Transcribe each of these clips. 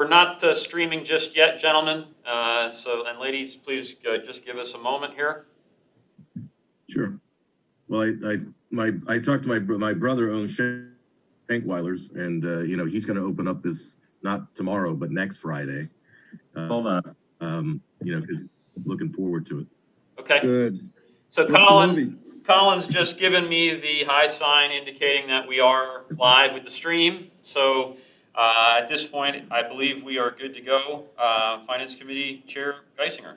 We're not streaming just yet, gentlemen. And ladies, please just give us a moment here. Sure. Well, I talked to my brother owns Shankweiler's, and he's going to open up this not tomorrow but next Friday. Hold on. Because looking forward to it. Okay. Good. So Colin's just given me the high sign indicating that we are live with the stream. So at this point, I believe we are good to go. Finance Committee Chair Geisinger.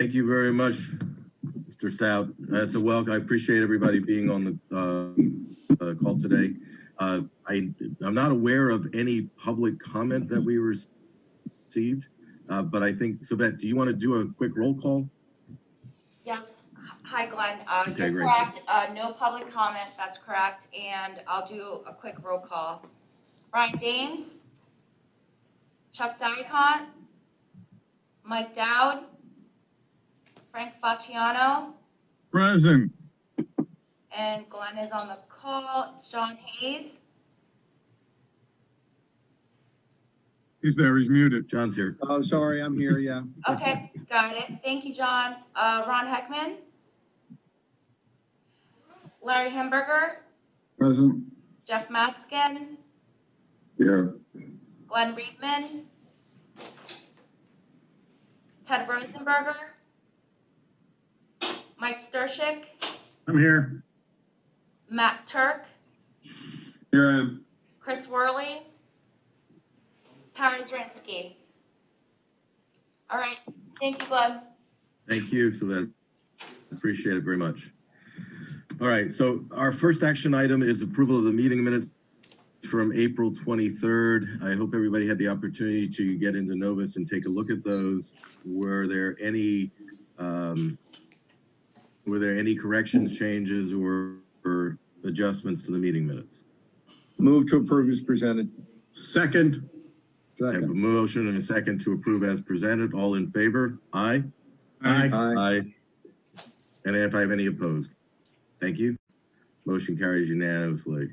Thank you very much, Mr. Stout. That's a welcome. I appreciate everybody being on the call today. I'm not aware of any public comment that we received, but I think, Sabette, do you want to do a quick roll call? Yes. Hi, Glenn. Okay, You're great. correct. No public comment. That's correct. And I'll do a quick roll call. Brian Daines, Chuck Dicont, Mike Dowd, Frank Facciano, Present. and Glenn is on the call. John Hayes. He's there. He's muted. John's here. Oh, sorry, I'm here, yeah. Okay, got it. Thank you, John. Ron Heckman, Larry Hamburger, Present. Jeff Matskin, Here. Glenn Reedman, Ted Rosenberger, Mike Stershik, I'm here. Matt Turk, Here I am. Chris Worley, Tara Zrinsky. All right, thank you, Glenn. Thank you, Sabette. Appreciate it very much. All right, so our first action item is approval of the meeting minutes from April 23rd. I hope everybody had the opportunity to get into Novus and take a look at those. Were there any corrections, changes, or adjustments to the meeting minutes? Move to approve as presented. Second. I have a motion and a second to approve as presented. All in favor? Aye. Aye. Aye. And if I have any opposed? Thank you. Motion carries unanimously.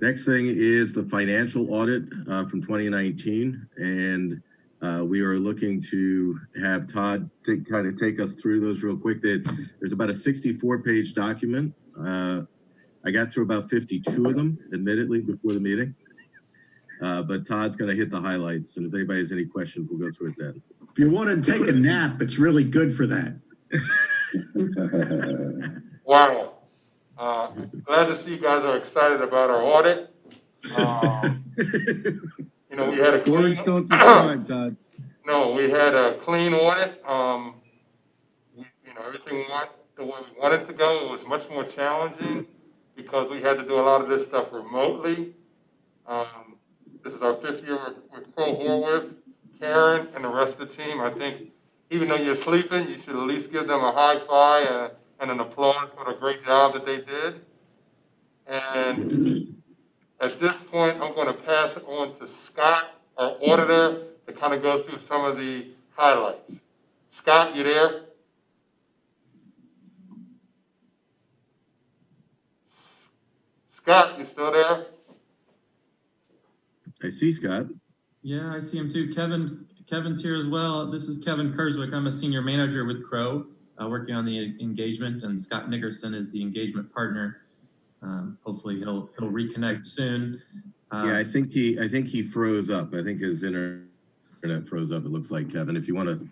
Next thing is the financial audit from 2019. And we are looking to have Todd kind of take us through those real quick. There's about a 64-page document. I got through about 52 of them, admittedly, before the meeting. But Todd's going to hit the highlights. And if anybody has any questions, we'll go through it then. If you want to take a nap, it's really good for that. Wow. Glad to see you guys are excited about our audit. We had a clean, Words don't describe, Todd. no, we had a clean audit. Everything went the way we wanted it to go. It was much more challenging because we had to do a lot of this stuff remotely. This is our 5th year with Crow Horwith, Karen, and the rest of the team. I think even though you're sleeping, you should at least give them a high five and an applause for the great job that they did. And at this point, I'm going to pass it on to Scott, our auditor, to kind of go through some of the highlights. Scott, you there? Scott, you still there? I see Scott. Yeah, I see him too. Kevin's here as well. This is Kevin Kurzwick. I'm a senior manager with Crow, working on the engagement, and Scott Nickerson is the engagement partner. Hopefully he'll reconnect soon. Yeah, I think he froze up. I think his internet froze up. It looks like, Kevin. If you want to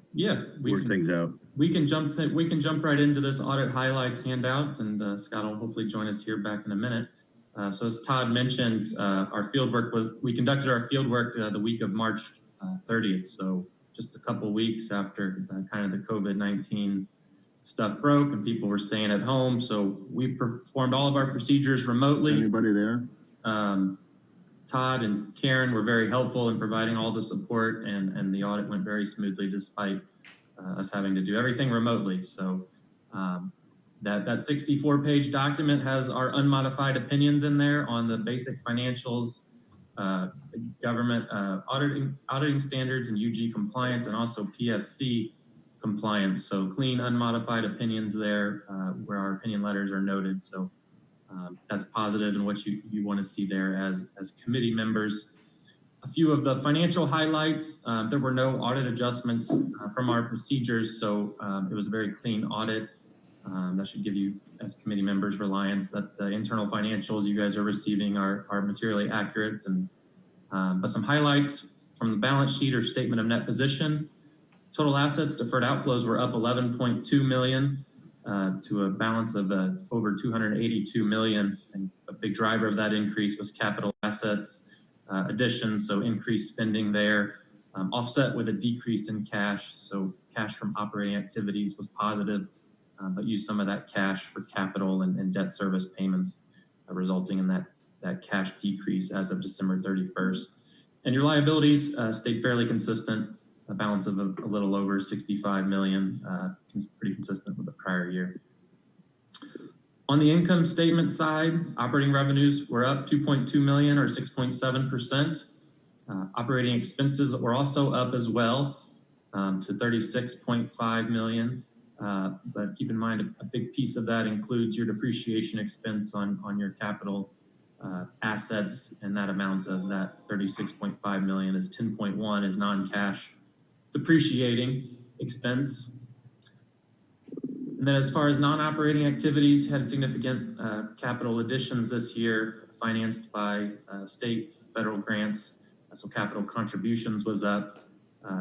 work things out, we can jump right into this audit highlights handout, and Scott will hopefully join us here back in a minute. So as Todd mentioned, we conducted our field work the week of March 30th. So just a couple weeks after kind of the COVID-19 stuff broke and people were staying at home. So we performed all of our procedures remotely. Anybody there? Todd and Karen were very helpful in providing all the support, and the audit went very smoothly despite us having to do everything remotely. So that 64-page document has our unmodified opinions in there on the basic financials, government auditing standards and UG compliance, and also PFC compliance. So clean, unmodified opinions there where our opinion letters are noted. So that's positive and what you want to see there as committee members. A few of the financial highlights, there were no audit adjustments from our procedures, so it was a very clean audit. That should give you, as committee members, reliance that the internal financials you guys are receiving are materially accurate. And but some highlights from the balance sheet or statement of net position. Total assets, deferred outflows were up 11.2 million to a balance of over 282 million. And a big driver of that increase was capital assets additions, so increased spending there, offset with a decrease in cash. So cash from operating activities was positive, but used some of that cash for capital and debt service payments, resulting in that cash decrease as of December 31st. And your liabilities stayed fairly consistent, a balance of a little over 65 million, pretty consistent with the prior year. On the income statement side, operating revenues were up 2.2 million or 6.7%. Operating expenses were also up as well to 36.5 million. But keep in mind, a big piece of that includes your depreciation expense on your capital assets, and that amount of that 36.5 million is 10.1 is non-cash depreciating expense. And then as far as non-operating activities, had significant capital additions this year, financed by state, federal grants. So capital contributions was up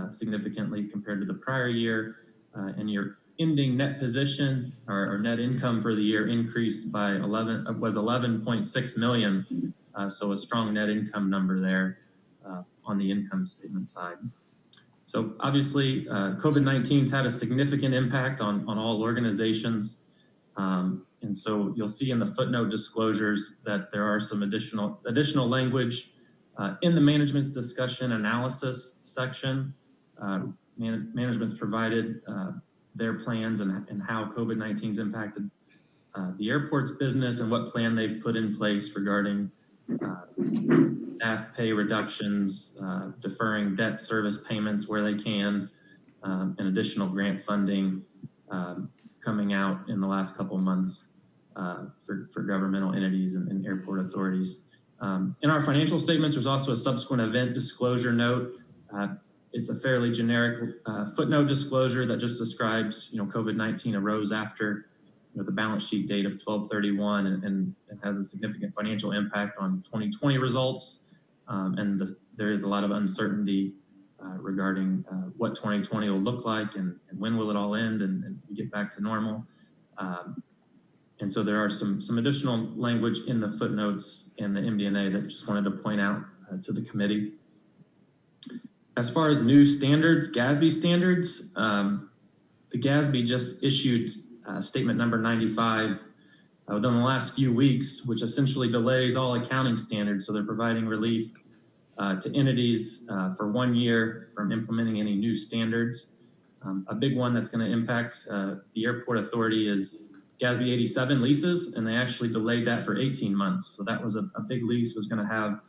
significantly compared to the prior year. And your ending net position or net income for the year increased by 11.6 million. So a strong net income number there on the income statement side. So obviously, COVID-19's had a significant impact on all organizations. And so you'll see in the footnote disclosures that there are some additional language in the management's discussion analysis section. Management's provided their plans and how COVID-19's impacted the airport's business and what plan they've put in place regarding staff pay reductions, deferring debt service payments where they can, and additional grant funding coming out in the last couple of months for governmental entities and airport authorities. In our financial statements, there's also a subsequent event disclosure note. It's a fairly generic footnote disclosure that just describes, COVID-19 arose after the balance sheet date of 12/31 and has a significant financial impact on 2020 results. And there is a lot of uncertainty regarding what 2020 will look like and when will it all end and we get back to normal. And so there are some additional language in the footnotes in the MD&A that just wanted to point out to the committee. As far as new standards, GASB standards, the GASB just issued statement number 95 within the last few weeks, which essentially delays all accounting standards. So they're providing relief to entities for 1 year from implementing any new standards. A big one that's going to impact the airport authority is GASB 87 leases, and they actually delayed that for 18 months. So that was a big lease, was going to have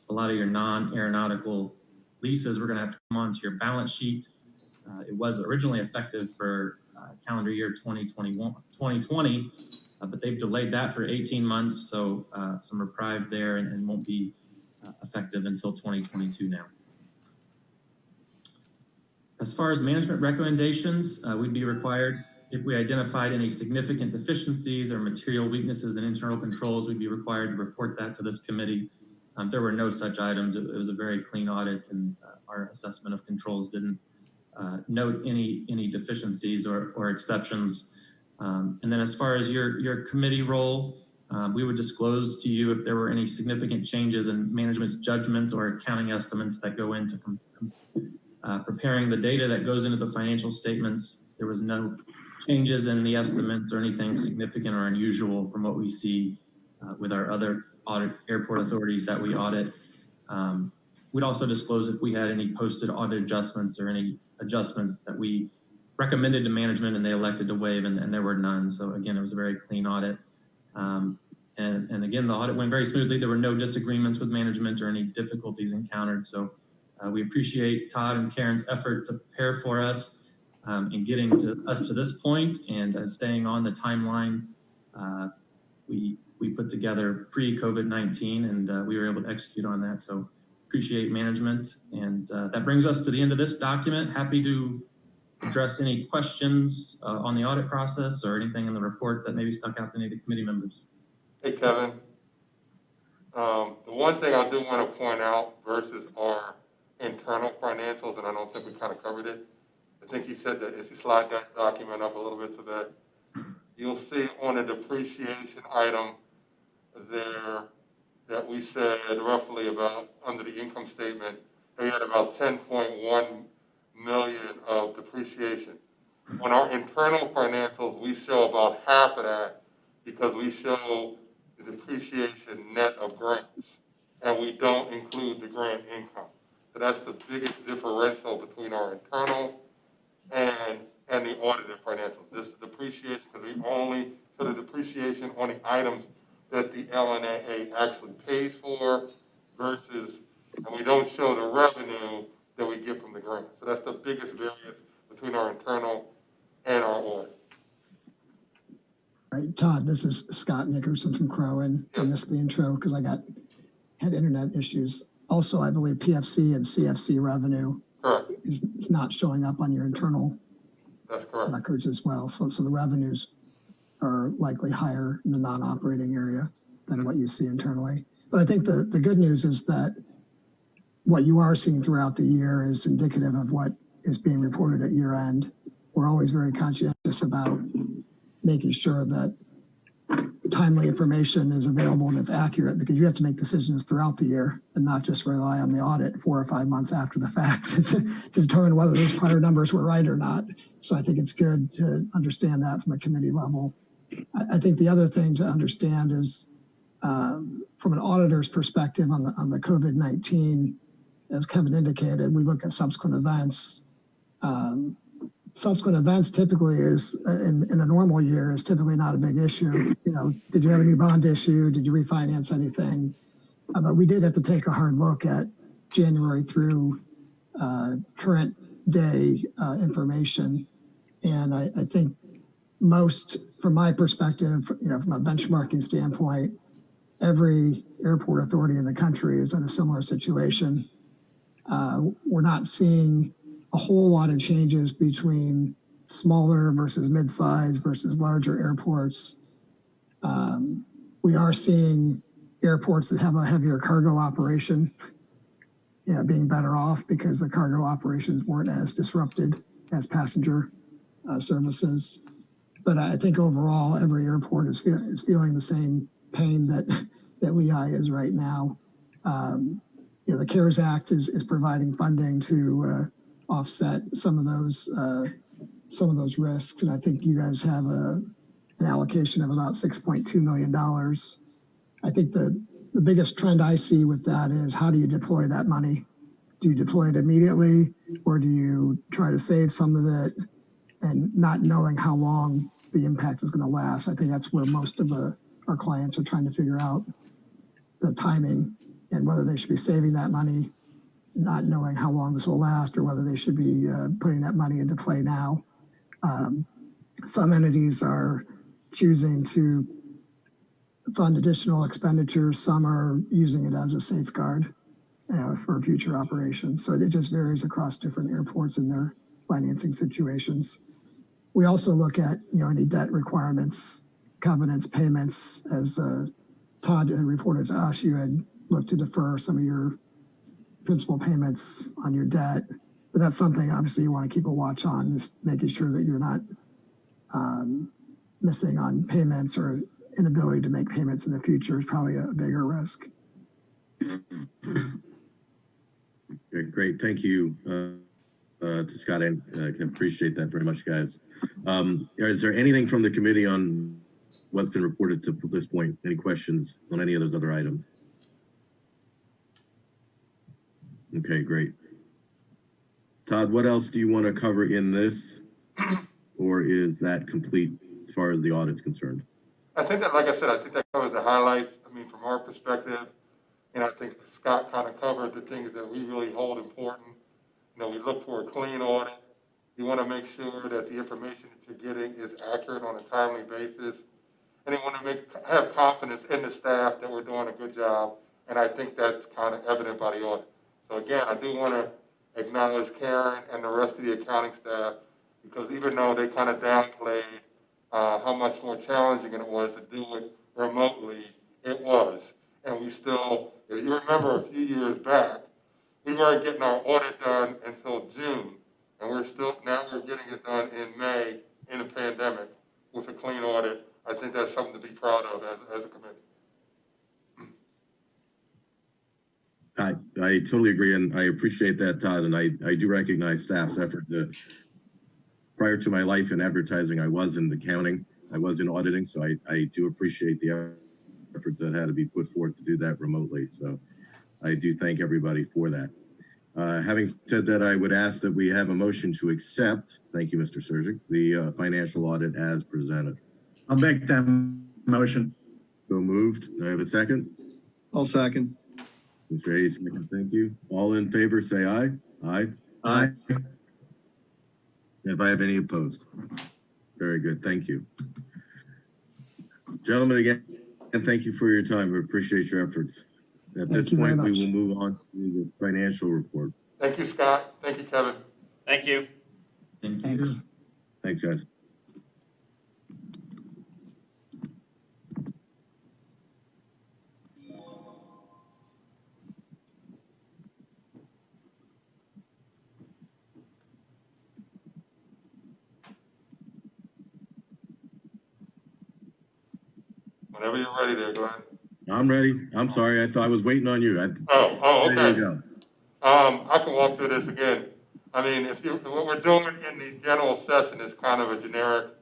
a lot of your non-aeronautical leases were going to have to come onto your balance sheet. It was originally effective for calendar year 2020, but they've delayed that for 18 months. So some reprieve there and won't be effective until 2022 now. As far as management recommendations, we'd be required, if we identified any significant deficiencies or material weaknesses in internal controls, we'd be required to report that to this committee. There were no such items. It was a very clean audit, and our assessment of controls didn't note any deficiencies or exceptions. And then as far as your committee role, we would disclose to you if there were any significant changes in management's judgments or accounting estimates that go into preparing the data that goes into the financial statements. There was no changes in the estimates or anything significant or unusual from what we see with our other airport authorities that we audit. We'd also disclose if we had any posted audit adjustments or any adjustments that we recommended to management and they elected to waive, and there were none. So again, it was a very clean audit. And again, the audit went very smoothly. There were no disagreements with management or any difficulties encountered. So we appreciate Todd and Karen's effort to prepare for us in getting us to this point and staying on the timeline we put together pre-COVID-19, and we were able to execute on that. So appreciate management. And that brings us to the end of this document. Happy to address any questions on the audit process or anything in the report that maybe stuck out to any of the committee members. Hey, Kevin. The one thing I do want to point out versus our internal financials, and I don't think we kind of covered it. I think he said that if you slide that document up a little bit so that you'll see on a depreciation item there that we said roughly about under the income statement, we had about 10.1 million of depreciation. On our internal financials, we show about half of that because we show the depreciation net of grants, and we don't include the grant income. So that's the biggest differential between our internal and the audited financials. This is depreciation because we only show the depreciation on the items that the LNAA actually pays for versus, and we don't show the revenue that we get from the grant. So that's the biggest variance between our internal and our audit. Right, Todd, this is Scott Nickerson from Crow, and I missed the intro because I had internet issues. Also, I believe PFC and CFC revenue is not showing up on your internal records as well. So the revenues are likely higher in the non-operating area than what you see internally. But I think the good news is that what you are seeing throughout the year is indicative of what is being reported at year end. We're always very conscientious about making sure that timely information is available and it's accurate, because you have to make decisions throughout the year and not just rely on the audit 4 or 5 months after the fact to determine whether those prior numbers were right or not. So I think it's good to understand that from a committee level. I think the other thing to understand is from an auditor's perspective on the COVID-19, as Kevin indicated, we look at subsequent events. Subsequent events typically is in a normal year is typically not a big issue. You know, did you have a new bond issue? Did you refinance anything? But we did have to take a hard look at January through current day information. And I think most, from my perspective, you know, from a benchmarking standpoint, every airport authority in the country is in a similar situation. We're not seeing a whole lot of changes between smaller versus mid-size versus larger airports. We are seeing airports that have a heavier cargo operation, you know, being better off because the cargo operations weren't as disrupted as passenger services. But I think overall, every airport is feeling the same pain that Lehigh is right now. You know, the CARES Act is providing funding to offset some of those risks, and I think you guys have an allocation of about $6.2 million. I think the biggest trend I see with that is, how do you deploy that money? Do you deploy it immediately, or do you try to save some of it and not knowing how long the impact is going to last? I think that's where most of our clients are trying to figure out the timing and whether they should be saving that money, not knowing how long this will last, or whether they should be putting that money into play now. Some entities are choosing to fund additional expenditures. Some are using it as a safeguard for future operations. So it just varies across different airports and their financing situations. We also look at, you know, any debt requirements, covenants, payments. As Todd had reported to us, you had looked to defer some of your principal payments on your debt, but that's something obviously you want to keep a watch on, is making sure that you're not missing on payments, or inability to make payments in the future is probably a bigger risk. Okay, great, thank you to Scott. I can appreciate that very much, guys. Is there anything from the committee on what's been reported to this point? Any questions on any of those other items? Okay, great. Todd, what else do you want to cover in this, or is that complete as far as the audit's concerned? I think that, like I said, I think that covers the highlights. I mean, from our perspective, and I think Scott kind of covered the things that we really hold important. You know, we look for a clean audit. You want to make sure that the information that you're getting is accurate on a timely basis. And you want to have confidence in the staff that we're doing a good job. And I think that's kind of evident by the audit. So again, I do want to acknowledge Karen and the rest of the accounting staff, because even though they kind of downplayed how much more challenging it was to do it remotely, it was. And we still, if you remember a few years back, we weren't getting our audit done until June, and now we're getting it done in May in a pandemic with a clean audit. I think that's something to be proud of as a committee. I totally agree, and I appreciate that, Todd, and I do recognize staff's effort. Prior to my life in advertising, I was in accounting, I was in auditing, so I do appreciate the efforts that had to be put forth to do that remotely. So I do thank everybody for that. Having said that, I would ask that we have a motion to accept, thank you, Mr. Surgic, the financial audit as presented. I'll make that motion. So moved. Do I have a second? I'll second. Mr. Hayes, thank you. All in favor, say aye. Aye. Aye. If I have any opposed. Very good. Thank you. Gentlemen, again, and thank you for your time. We appreciate your efforts. At this Thank you very point, we much. will move on to the financial report. Thank you, Scott. Thank you, Kevin. Thank you. Thank you. Thanks. Thanks, guys. Whenever you're ready there, Glenn. I'm ready. I'm sorry. I thought I was waiting on you. Oh, There you okay. go. I can walk through this again. I mean, what we're doing in the general session is kind of a generic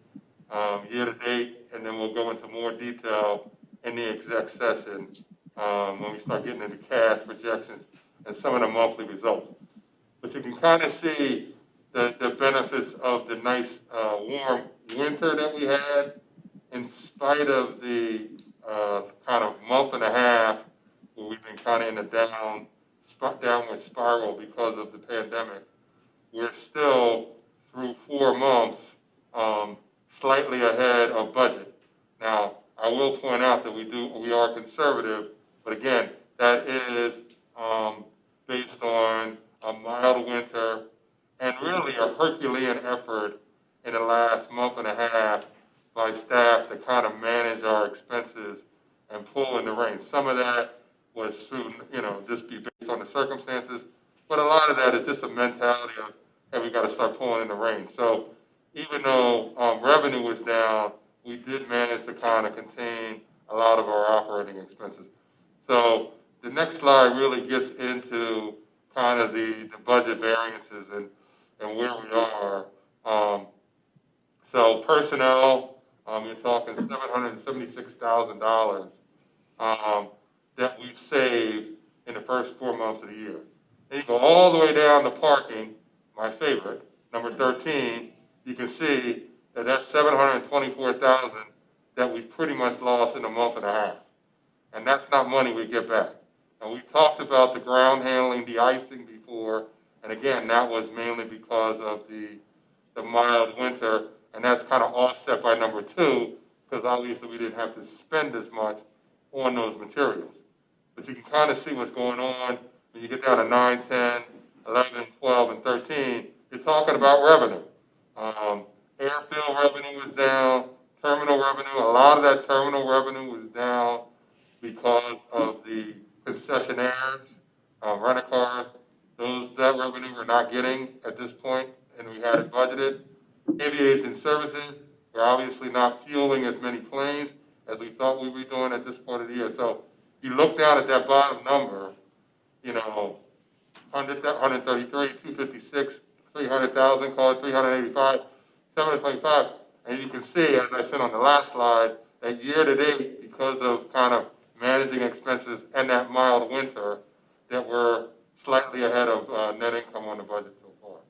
year-to-date, and then we'll go into more detail in the exec session when we start getting into cash projections and some of the monthly results. But you can kind of see the benefits of the nice warm winter that we had, in spite of the kind of month and a half where we've been kind of in a downward spiral because of the pandemic. We're still, through 4 months, slightly ahead of budget. Now, I will point out that we are conservative, but again, that is based on a mild winter and really a Herculean effort in the last month and a half by staff to kind of manage our expenses and pull in the reins. Some of that was through, just be based on the circumstances, but a lot of that is just a mentality of, hey, we got to start pulling in the reins. So even though revenue was down, we did manage to kind of contain a lot of our operating expenses. So the next slide really gets into kind of the budget variances and where we are. So personnel, you're talking $776,000 that we saved in the first 4 months of the year. And you go all the way down to parking, my favorite, number 13, you can see that that's $724,000 that we pretty much lost in a month and a half. And that's not money we get back. And we talked about the ground handling, the icing before, and again, that was mainly because of the mild winter, and that's kind of offset by number 2, because obviously we didn't have to spend as much on those materials. But you can kind of see what's going on when you get down to 9, 10, 11, 12, and 13. You're talking about revenue. Airfield revenue was down, terminal revenue, a lot of that terminal revenue was down because of the concessionaires, rental cars. That revenue we're not getting at this point, and we had it budgeted. Aviation services, we're obviously not fueling as many planes as we thought we were doing at this point of the year. So you look down at that bottom number, 133, 256, 300,000, call it 385, 725, and you can see, as I said on the last slide, that year to date, because of kind of managing expenses and that mild winter, that we're slightly ahead of net income on the budget so far.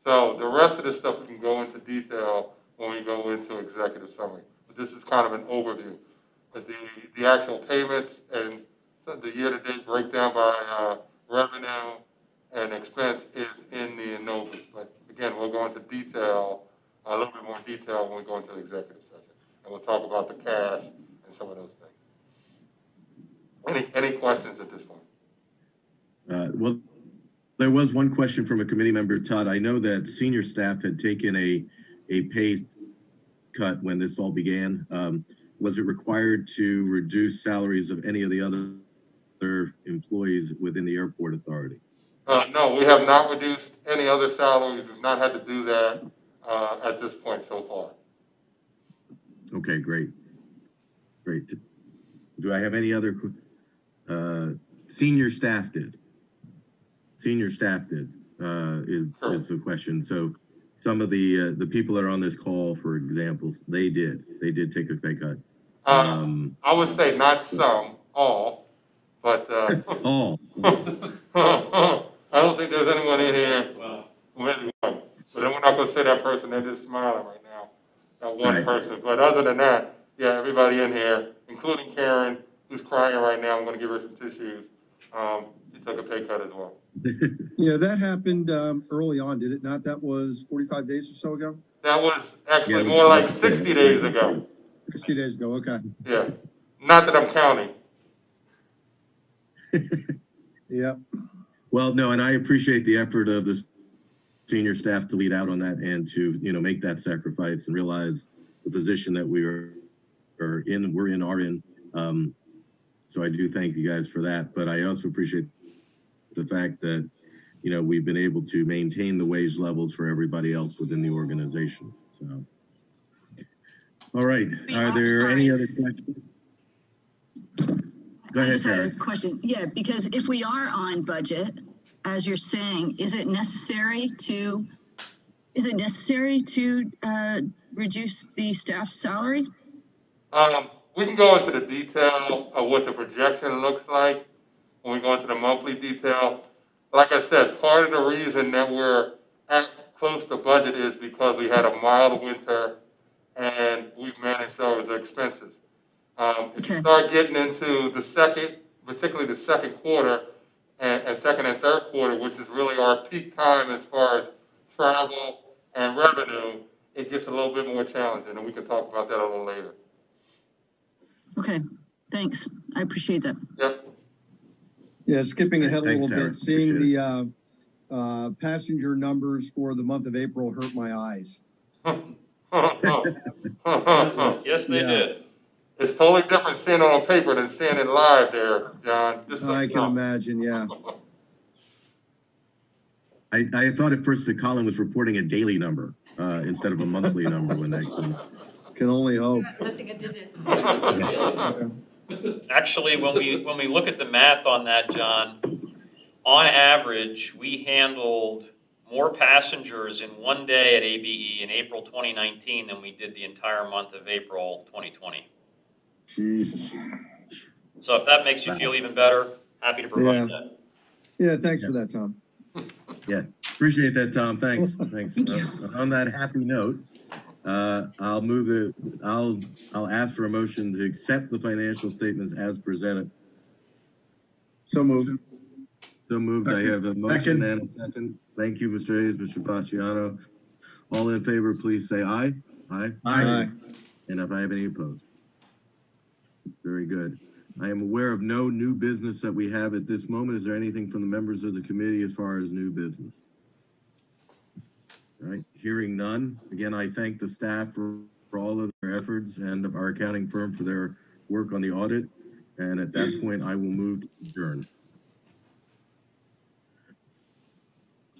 So the rest of the stuff we can go into detail when we go into executive summary. But this is kind of an overview. But the actual payments and the year-to-date breakdown by revenue and expense is in the ANOVA. But again, we'll go into detail, a little bit more detail when we go into the executive session. And we'll talk about the cash and some of those things. Any questions at this point? Well, There was one question from a committee member, Todd. I know that senior staff had taken a pay cut when this all began. Was it required to reduce salaries of any of the other employees within the airport authority? No, we have not reduced any other salaries. We've not had to do that at this point so far. Okay, great. Great. Do I have any other, senior staff did? Senior staff did, is the question. So some of the people that are on this call, for examples, they did take a pay cut. I would say not some, all, but All. I don't think there's anyone in here who isn't one. But then we're not going to say that person. They're just smiling right now. That one Right. person. But other than that, yeah, everybody in here, including Karen, who's crying right now. I'm going to give her some tissues. She took a pay cut as well. Yeah, that happened early on, did it not? That was 45 days or so ago? That was actually Yeah, it was more like about 60 days ago. 60 days ago, okay. Yeah. Not that I'm counting. Yep. Well, no, and I appreciate the effort of the senior staff to lead out on that and to, make that sacrifice and realize the position that we're in. So I do thank you guys for that, but I also appreciate the fact that, we've been able to maintain the wage levels for everybody else within the organization. So, all right. Are there any other questions? Go I ahead, just had Sarah. a question. Yeah, because if we are on budget, as you're saying, is it necessary to reduce the staff's salary? We can go into the detail of what the projection looks like when we go into the monthly detail. Like I said, part of the reason that we're at close to budget is because we had a mild winter and we've managed those expenses. If you Okay. start getting into the second, particularly the second quarter and second and third quarter, which is really our peak time as far as travel and revenue, it gets a little bit more challenging, and we can talk about that a little later. Okay, thanks. I appreciate that. Yep. Yeah, skipping ahead a Thanks, little Sarah. bit, seeing Appreciate the passenger numbers for the month of April hurt my eyes. Yes, they Yeah. did. It's totally different seeing it on paper than seeing it live there, John. Just so I you can know. imagine, yeah. I thought at first that Colin was reporting a daily number instead of a monthly number when that came. Can only hope. It's missing a digit. Actually, when we look at the math on that, John, on average, we handled more passengers in one day at ABE in April 2019 than we did the entire month of April 2020. Jesus. So if that makes you feel even better, happy to provide Yeah. that. Yeah, thanks for that, Tom. Yeah, appreciate that, Tom. Thanks. Thanks. On that happy note, I'll ask for a motion to accept the financial statements as presented. So moved. So moved. I have a motion Second. and a second. Thank you, Mr. Hayes, Mr. Fasciano. All in favor, please say aye. Aye. Aye. And if I have any opposed. Very good. I am aware of no new business that we have at this moment. Is there anything from the members of the committee as far as new business? All right, hearing none. Again, I thank the staff for all of their efforts and our accounting firm for their work on the audit. And at that point, I will move to adjourn.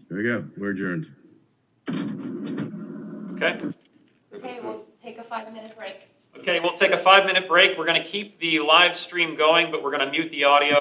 There we go. We're adjourned. Okay? Okay, we'll take a 5-minute break. Okay, we'll take a 5-minute break. We're going to keep the live stream going, but we're going to mute the audio.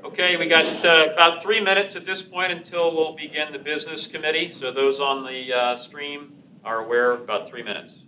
Okay, we got about 3 minutes at this point until we'll begin the business committee. So those on the stream are aware of about 3 minutes.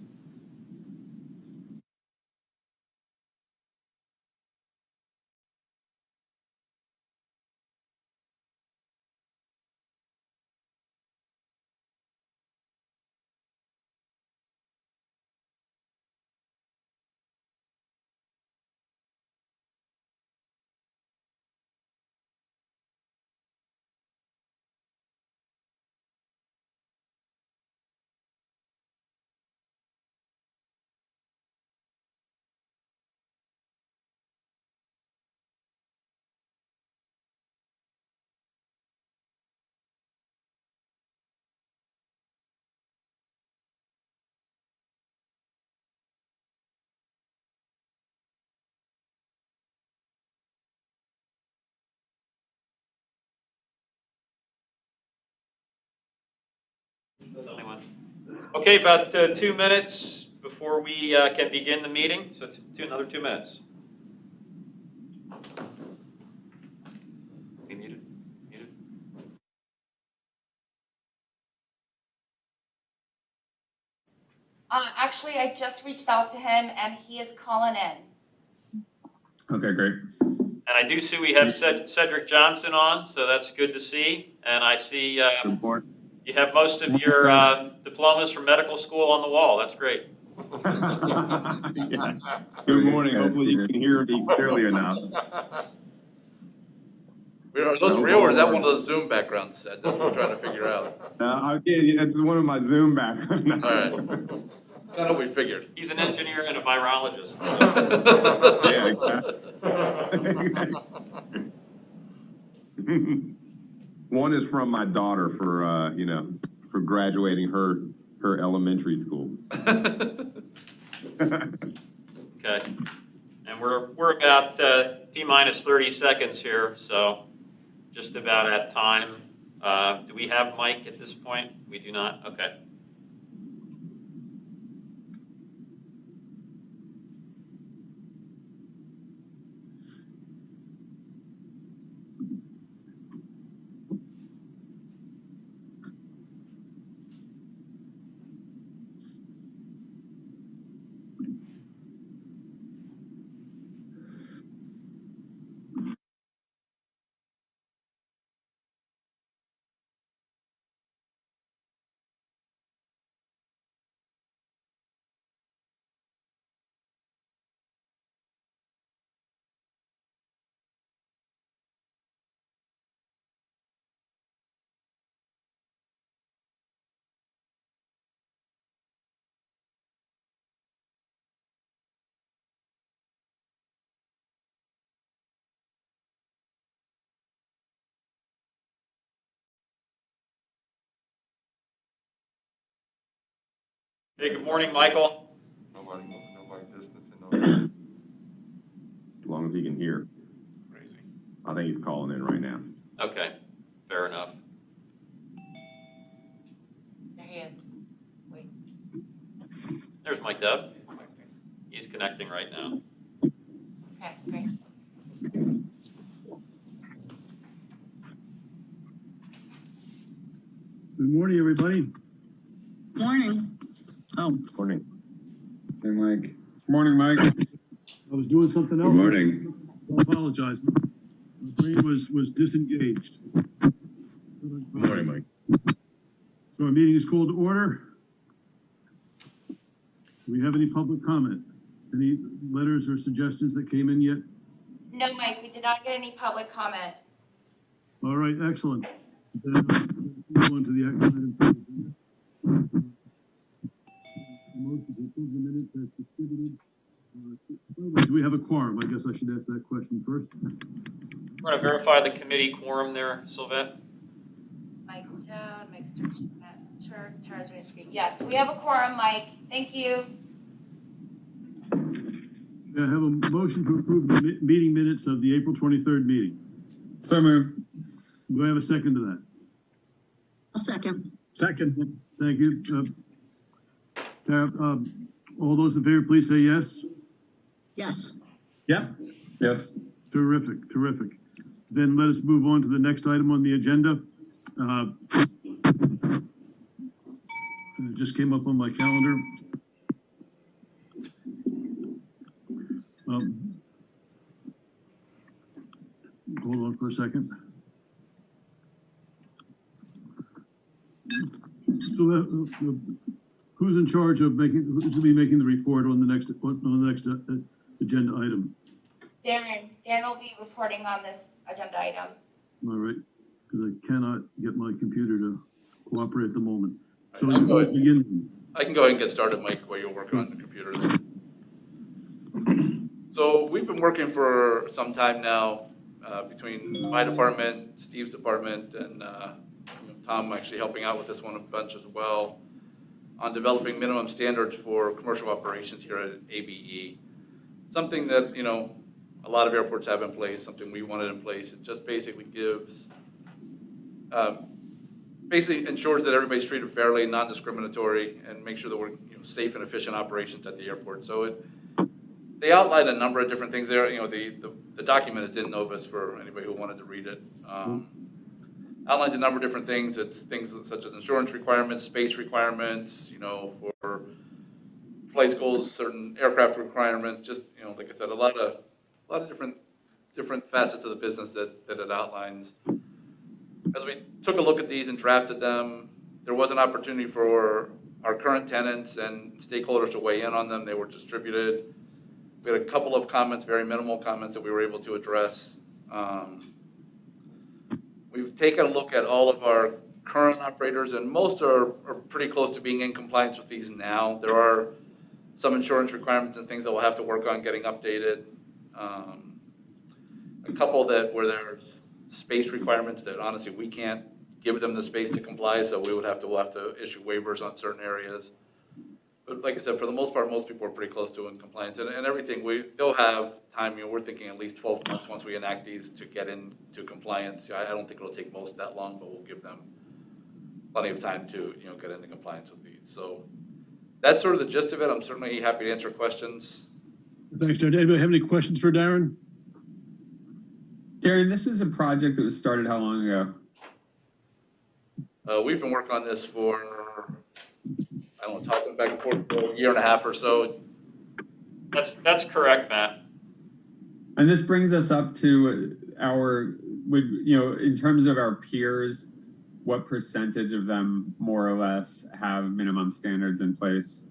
Anyone? Okay, about 2 minutes before we can begin the meeting. So another 2 minutes. We muted. Muted. Actually, I just reached out to him and he is calling in. Okay, great. And I do see we have Cedric Johnson on, so that's good to see. And I see you have most of your diplomas from medical school on the wall. That's great. Yeah. Good morning. Hopefully you can hear me clearly enough. Are those real or is that one of those Zoom backgrounds? That's what I'm trying to figure out. It's one of my Zoom backgrounds. All right. Kind of what we figured. He's an engineer and a virologist. Yeah, exactly. One is from my daughter for for graduating her elementary school. Okay. And we're about T-minus 30 seconds here, so just about at time. Do we have Mike at this point? We do not? Okay. Hey, good morning, Michael. Nobody distancing. As long as he can hear. Crazy. I think he's calling in right now. Okay, fair enough. There he is. Wait. There's Mike Deb. He's connecting right now. Okay, great. Good morning, everybody. Morning. Oh, Morning. Hey, Mike. Morning, Mike. I was doing something else. Good morning. I apologize. My brain was disengaged. Good morning, Mike. So our meeting is called to order. Do we have any public comment? Any letters or suggestions that came in yet? No, Mike, we did not get any public comment. All right, excellent. Then move on to the action item. Motion to approve the minutes as distributed. Do we have a quorum? I guess I should ask that question first. We're going to verify the committee quorum there, Sylvette. Mike Dowd, Mike Turner's on the screen. Yes, we have a quorum, Mike. Thank you. I have a motion to approve the meeting minutes of the April 23rd meeting. So moved. Do I have a second to that? a second. Second. Thank you. Tara, all those in favor, please say yes. Yes. Yep. Yes. To Terrific, terrific. Then let us move on to the next item on the agenda. It just came up on my calendar. Hold on for a second. So who's in charge of who's going to be making the report on the next agenda item? Dan will be reporting on this agenda item. All right, because I cannot get my computer to cooperate at the moment. So I can go ahead begin. and get started, Mike, while you're working on the computer. So we've been working for some time now between my department, Steve's department, and Tom actually helping out with this one a bunch as well on developing minimum standards for commercial operations here at ABE. Something that, a lot of airports have in place, something we wanted in place. It just basically gives, basically ensures that everybody's treated fairly, non-discriminatory, and make sure that we're safe and efficient operations at the airport. So they outline a number of different things there. The document is in Novus for anybody who wanted to read it. Outlines a number of different things. It's things such as insurance requirements, space requirements, for flight schools, certain aircraft requirements, just, like I said, a lot of different facets of the business that it outlines. As we took a look at these and drafted them, there was an opportunity for our current tenants and stakeholders to weigh in on them. They were distributed. We had a couple of comments, very minimal comments that we were able to address. We've taken a look at all of our current operators, and most are pretty close to being in compliance with these now. There are some insurance requirements and things that we'll have to work on getting updated. A couple where there's space requirements that honestly we can't give them the space to comply, so we'll have to issue waivers on certain areas. But like I said, for the most part, most people are pretty close to in compliance, and everything they'll have time. We're thinking at least 12 months once we enact these to get into compliance. I don't think it'll take most that long, but we'll give them plenty of time to get into compliance with these. So that's sort of the gist of it. I'm certainly happy to answer questions. Thanks, Darren. Anybody have any questions for Darren? Darren, this is a project that was started how long ago? We've been working on this for, I don't know, tossing back and forth for a year and a half or so. That's correct, Matt. And this brings us up to in terms of our peers, what percentage of them more or less have minimum standards in place?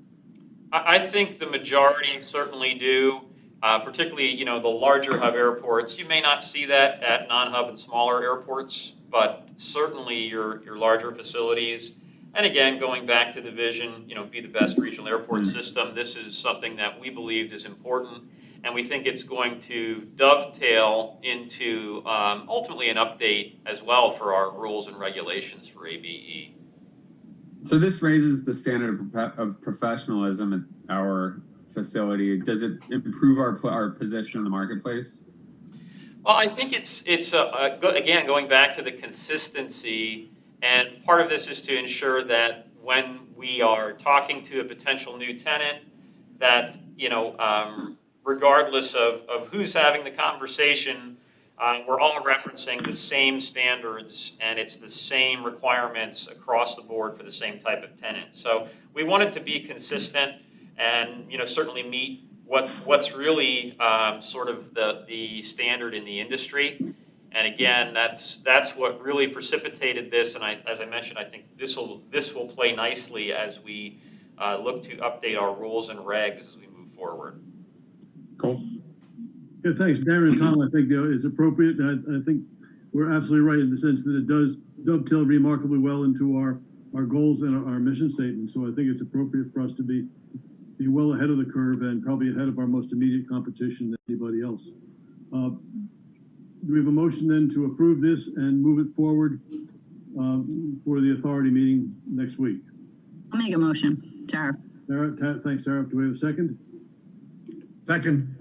I think the majority certainly do, particularly, the larger hub airports. You may not see that at non-hub and smaller airports, but certainly your larger facilities. And again, going back to the vision, be the best regional airport system, this is something that we believed is important. And we think it's going to dovetail into ultimately an update as well for our rules and regulations for ABE. So this raises the standard of professionalism at our facility. Does it improve our position in the marketplace? Well, I think it's again, going back to the consistency, and part of this is to ensure that when we are talking to a potential new tenant, that, regardless of who's having the conversation, we're all referencing the same standards, and it's the same requirements across the board for the same type of tenant. So we wanted to be consistent and, certainly meet what's really sort of the standard in the industry. And again, that's what really precipitated this. And as I mentioned, I think this will play nicely as we look to update our rules and regs as we move forward. Cool. Yeah, thanks, Darren and Tom. I think it's appropriate. I think we're absolutely right in the sense that it does dovetail remarkably well into our goals and our mission statement. So I think it's appropriate for us to be well ahead of the curve and probably ahead of our most immediate competition than anybody else. Do we have a motion then to approve this and move it forward for the authority meeting next week? I'll make a motion. Tara. Thanks, Tara. Do we have a second? Second.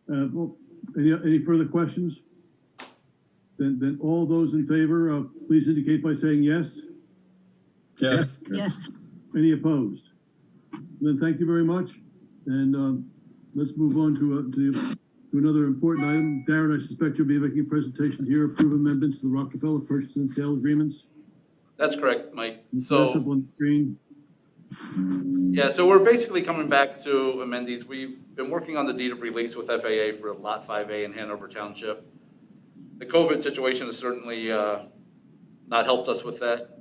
Well, any further questions? Then all those in favor, please indicate by saying yes. Yes. Yes. Any opposed? Then thank you very much, and let's move on to to another important item. Darren, I suspect you'll be making a presentation here, approve amendments to the Rockefeller purchase and sale agreements. That's correct, Mike. That's So, up on the screen. yeah, so we're basically coming back to amend these. We've been working on the deed of release with FAA for Lot 5A in Hanover Township. The COVID situation has certainly not helped us with that.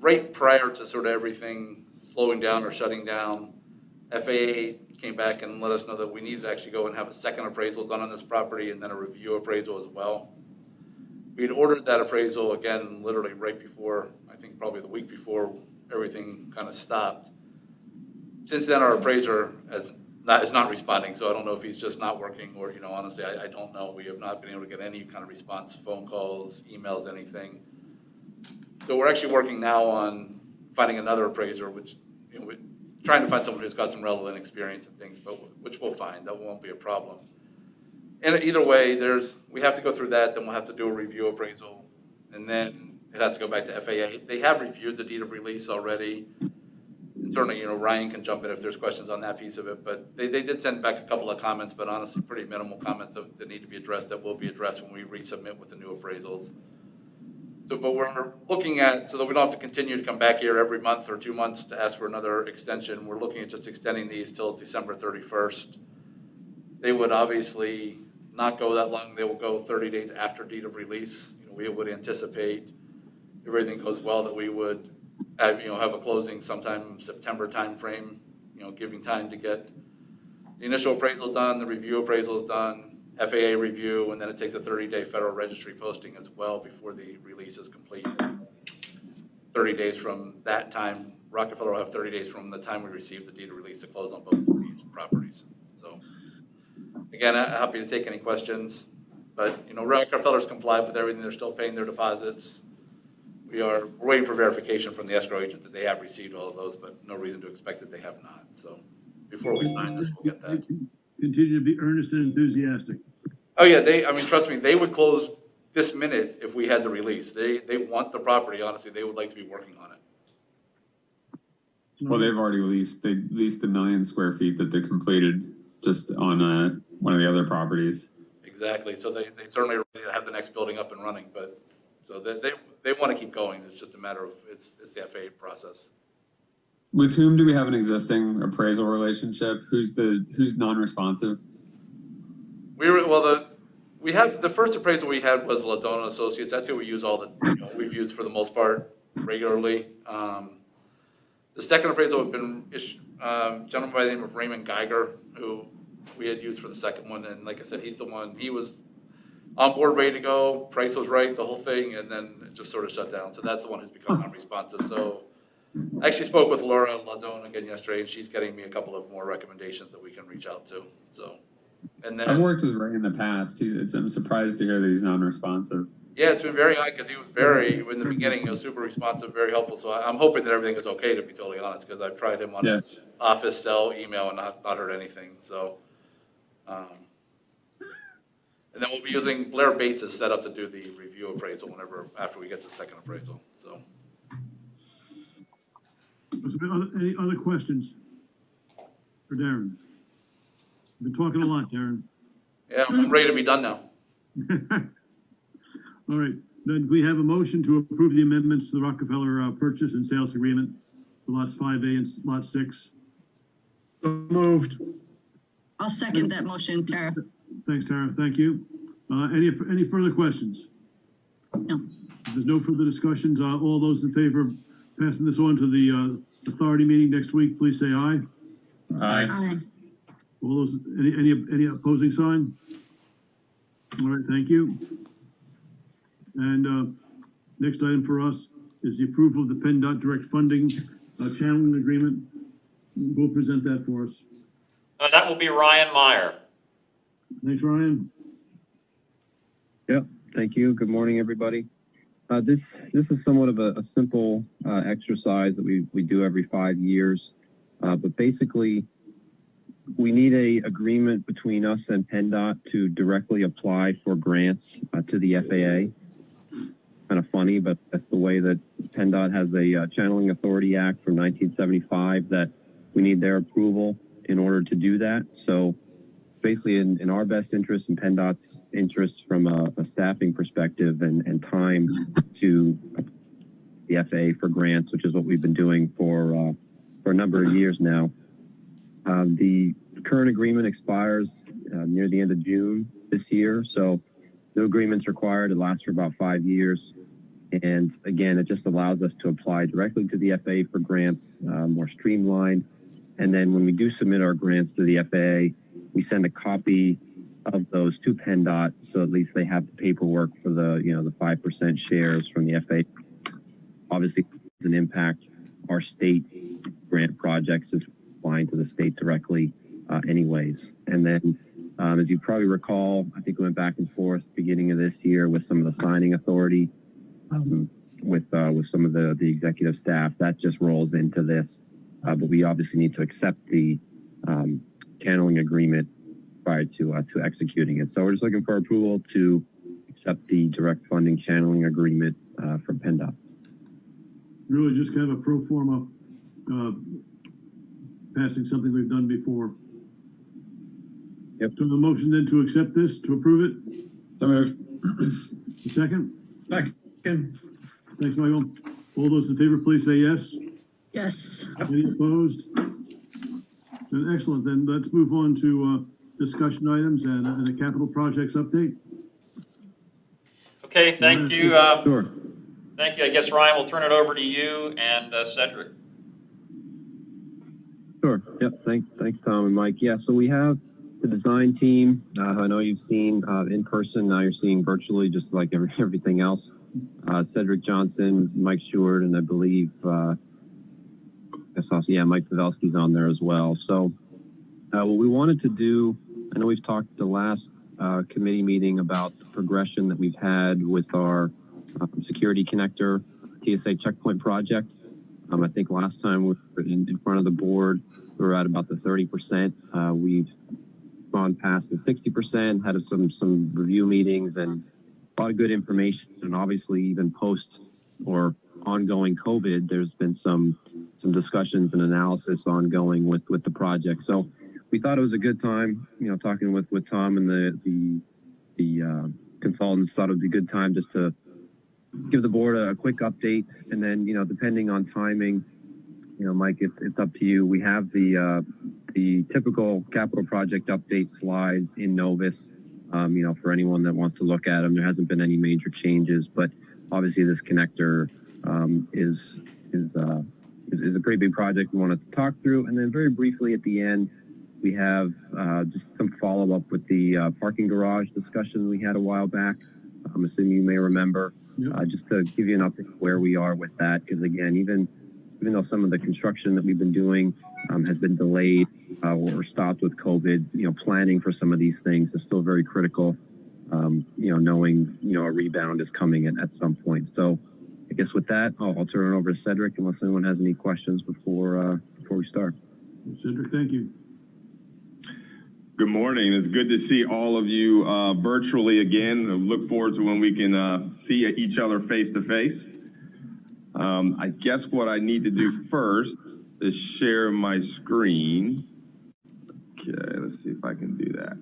Right prior to sort of everything slowing down or shutting down, FAA came back and let us know that we needed to actually go and have a second appraisal done on this property and then a review appraisal as well. We had ordered that appraisal again, literally right before, I think probably the week before everything kind of stopped. Since then, our appraiser is not responding, so I don't know if he's just not working or, honestly, I don't know. We have not been able to get any kind of response, phone calls, emails, anything. So we're actually working now on finding another appraiser, which, we're trying to find someone who's got some relevant experience and things, but which we'll find. That won't be a problem. And either way, we have to go through that, then we'll have to do a review appraisal, and then it has to go back to FAA. They have reviewed the deed of release already. And certainly, Ryan can jump in if there's questions on that piece of it, but they did send back a couple of comments, but honestly, pretty minimal comments that need to be addressed, that will be addressed when we resubmit with the new appraisals. So, but we're looking at, so that we don't have to continue to come back here every month or 2 months to ask for another extension, we're looking at just extending these till December 31st. They would obviously not go that long. They will go 30 days after deed of release. We would anticipate, if everything goes well, that we would have a closing sometime September timeframe, giving time to get the initial appraisal done, the review appraisal is done, FAA review, and then it takes a 30-day federal registry posting as well before the release is complete. 30 days from that time, Rockefeller will have 30 days from the time we receive the deed of release to close on both of these properties. So, again, I'm happy to take any questions, but Rockefeller's complied with everything. They're still paying their deposits. We're waiting for verification from the escrow agent that they have received all of those, but no reason to expect that they have not. So before we sign this, we'll get that. Continue to be earnest and enthusiastic. Oh yeah, trust me, they would close this minute if we had the release. They want the property, honestly. They would like to be working on it. Well, they've already leased 1 million square feet that they completed just on one of the other properties. Exactly. So they certainly are ready to have the next building up and running, but so they want to keep going. It's just a matter of it's the FAA process. With whom do we have an existing appraisal relationship? Who's non-responsive? We have the first appraisal we had was Ladona Associates. That's who we use we've used for the most part regularly. The second appraisal had been a gentleman by the name of Raymond Geiger, who we had used for the second one, and like I said, he's the one. He was on board, ready to go. Price was right, the whole thing, and then it just sort of shut down. So that's the one who's become non-responsive. So I actually spoke with Laura Ladone again yesterday, and she's getting me a couple of more recommendations that we can reach out to. So, and then I've worked with Ray in the past. I'm surprised to hear that he's non-responsive. Yeah, it's been very odd because he was in the beginning, he was super responsive, very helpful. So I'm hoping that everything is okay, to be totally honest, because I've tried him on his office, cell, email, and not heard anything. So, and then we'll be using Blair Bates as set up to do the review appraisal after we get the second appraisal. So, Any other questions for Darren? You've been talking a lot, Darren. Yeah, I'm ready to be done now. All right, then we have a motion to approve the amendments to the Rockefeller purchase and sales agreement for lots 5A and lot 6. Moved. I'll second that motion, Tara. Thanks, Tara. Thank you. Any further questions? No. If there's no further discussions, all those in favor of passing this on to the authority meeting next week, please say aye. Aye. Aye. All those, any opposing sign? All right, thank you. And next item for us is the approval of the PennDOT direct funding channeling agreement. Who will present that for us? That will be Ryan Meyer. Thanks, Ryan. Yep, thank you. Good morning, everybody. This is somewhat of a simple exercise that we do every 5 years, but basically we need an agreement between us and PennDOT to directly apply for grants to the FAA. Kind of funny, but that's the way that PennDOT has a Channeling Authority Act from 1975 that we need their approval in order to do that. So basically in our best interest and PennDOT's interest from a staffing perspective and time to the FAA for grants, which is what we've been doing for a number of years now. The current agreement expires near the end of June this year, so no agreements required. It lasts for about 5 years. And again, it just allows us to apply directly to the FAA for grants, more streamlined. And then when we do submit our grants to the FAA, we send a copy of those to PennDOT, so at least they have the paperwork for the, the 5% shares from the FAA. Obviously, it doesn't impact our state grant projects as applying to the state directly anyways. And then, as you probably recall, I think we went back and forth beginning of this year with some of the signing authority, with some of the executive staff. That just rolls into this. But we obviously need to accept the channeling agreement prior to executing it. So we're just looking for approval to accept the direct funding channeling agreement from PennDOT. Really just kind of a pro forma passing something we've done before. Yep. So the motion then to accept this, to approve it? So moved. A second? Second. Thanks, Michael. All those in favor, please say yes. Yes. Any opposed? Then excellent. Then let's move on to discussion items and a capital projects update. Okay, thank you. Sure. Thank you. I guess, Ryan, we'll turn it over to you and Cedric. Sure. Yep. Thanks, Tom and Mike. Yeah. So we have the design team. I know you've seen in person. Now you're seeing virtually, just like everything else. Cedric Johnson, Mike Stewart, and I believe Mike Pavelski's on there as well. So what we wanted to do, I know we've talked the last committee meeting about the progression that we've had with our security connector TSA checkpoint project. I think last time we were in front of the board, we were at about the 30%. We've gone past the 60%, had some review meetings and a lot of good information. And obviously even post or ongoing COVID, there's been some discussions and analysis ongoing with the project. So we thought it was a good time, talking with Tom and the consultants, thought it would be a good time just to give the board a quick update. And then, depending on timing, Mike, it's up to you. We have the typical capital project update slides in Novus, for anyone that wants to look at them. There hasn't been any major changes, but obviously this connector is a pretty big project we wanted to talk through. And then very briefly at the end, we have just some follow-up with the parking garage discussion we had a while back. I'm assuming you may remember. Just to give you an update where we are with that, because again, even though some of the construction that we've been doing has been delayed or stopped with COVID, planning for some of these things is still very critical. Knowing a rebound is coming at some point. So I guess with that, I'll turn it over to Cedric unless anyone has any questions before we start. Cedric, thank you. Good morning. It's good to see all of you virtually again. I look forward to when we can see each other face to face. I guess what I need to do first is share my screen. Okay, let's see if I can do that.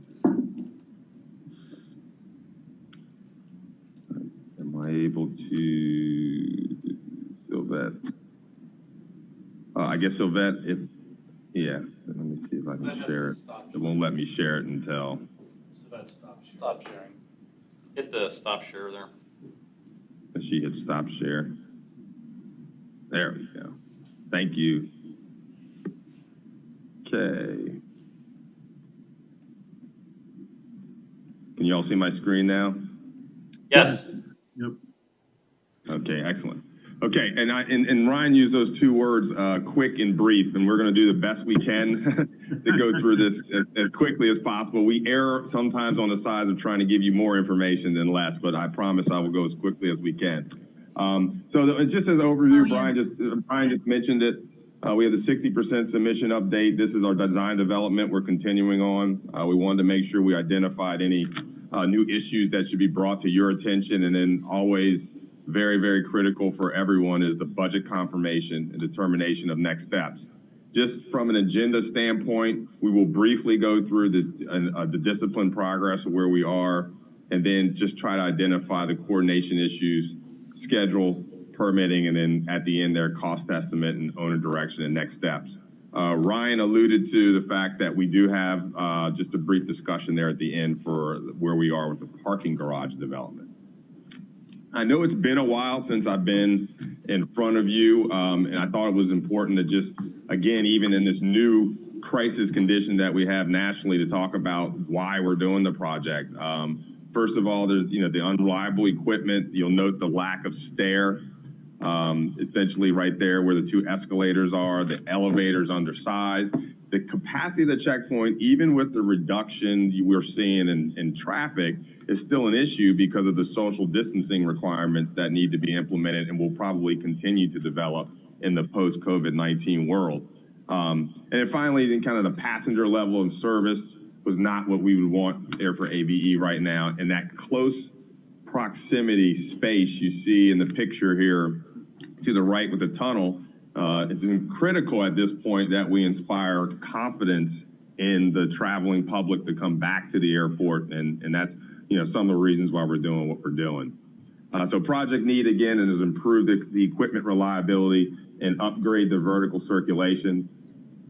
Am I able to, Sylvette? I guess Sylvette, yeah, let me see if I can share it. It won't let me share it until. So that's stop sharing. Hit the stop share there. She hit stop share. There we go. Thank you. Okay. Can you all see my screen now? Yes. Yep. Okay, excellent. Okay, and Ryan used those two words, quick and brief, and we're going to do the best we can to go through this as quickly as possible. We err sometimes on the side of trying to give you more information than less, but I promise I will go as quickly as we can. So just as an overview, Brian just mentioned it. We have the 60% submission update. This is our design development we're continuing on. We wanted to make sure we identified any new issues that should be brought to your attention, and then always very, very critical for everyone is the budget confirmation and determination of next steps. Just from an agenda standpoint, we will briefly go through the discipline progress of where we are, and then just try to identify the coordination issues, schedule, permitting, and then at the end there, cost estimate and owner direction and next steps. Ryan alluded to the fact that we do have just a brief discussion there at the end for where we are with the parking garage development. I know it's been a while since I've been in front of you, and I thought it was important to just, again, even in this new crisis condition that we have nationally, to talk about why we're doing the project. First of all, there's the unreliable equipment. You'll note the lack of stair, essentially right there where the two escalators are. The elevator's undersized. The capacity of the checkpoint, even with the reduction we're seeing in traffic, is still an issue because of the social distancing requirements that need to be implemented and will probably continue to develop in the post-COVID-19 world. And then finally, kind of the passenger level of service was not what we would want there for ABE right now. And that close proximity space you see in the picture here to the right with the tunnel, it's critical at this point that we inspire confidence in the traveling public to come back to the airport, and that's some of the reasons why we're doing what we're doing. So project need again is improve the equipment reliability and upgrade the vertical circulation.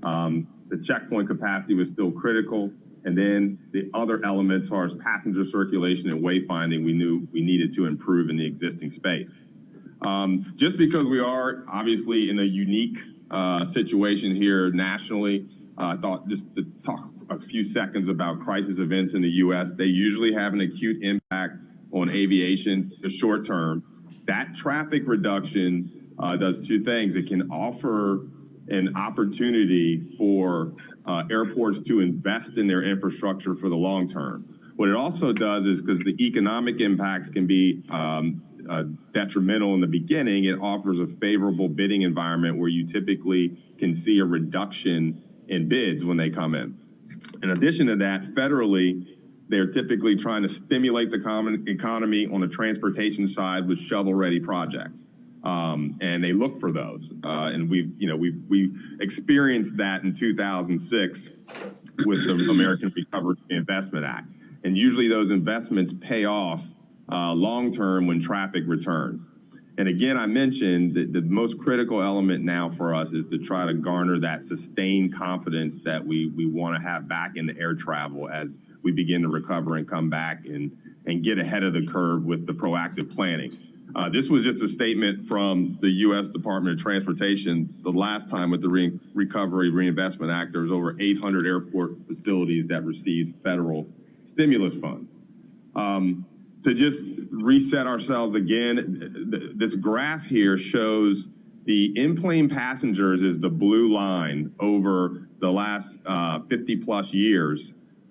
The checkpoint capacity was still critical, and then the other elements as far as passenger circulation and wayfinding we knew we needed to improve in the existing space. Just because we are obviously in a unique situation here nationally, I thought just to talk a few seconds about crisis events in the U.S. They usually have an acute impact on aviation, the short term. That traffic reduction does two things. It can offer an opportunity for airports to invest in their infrastructure for the long term. What it also does is, because the economic impacts can be detrimental in the beginning, it offers a favorable bidding environment where you typically can see a reduction in bids when they come in. In addition to that, federally, they're typically trying to stimulate the economy on the transportation side with shovel-ready projects, and they look for those. And we experienced that in 2006 with the American Recovery and Investment Act. And usually those investments pay off long-term when traffic returns. And again, I mentioned that the most critical element now for us is to try to garner that sustained confidence that we want to have back in the air travel as we begin to recover and come back and get ahead of the curve with the proactive planning. This was just a statement from the U.S. Department of Transportation. The last time with the Recovery Reinvestment Act, there was over 800 airport facilities that received federal stimulus funds. To just reset ourselves again, this graph here shows the in-plane passengers is the blue line over the last 50 plus years.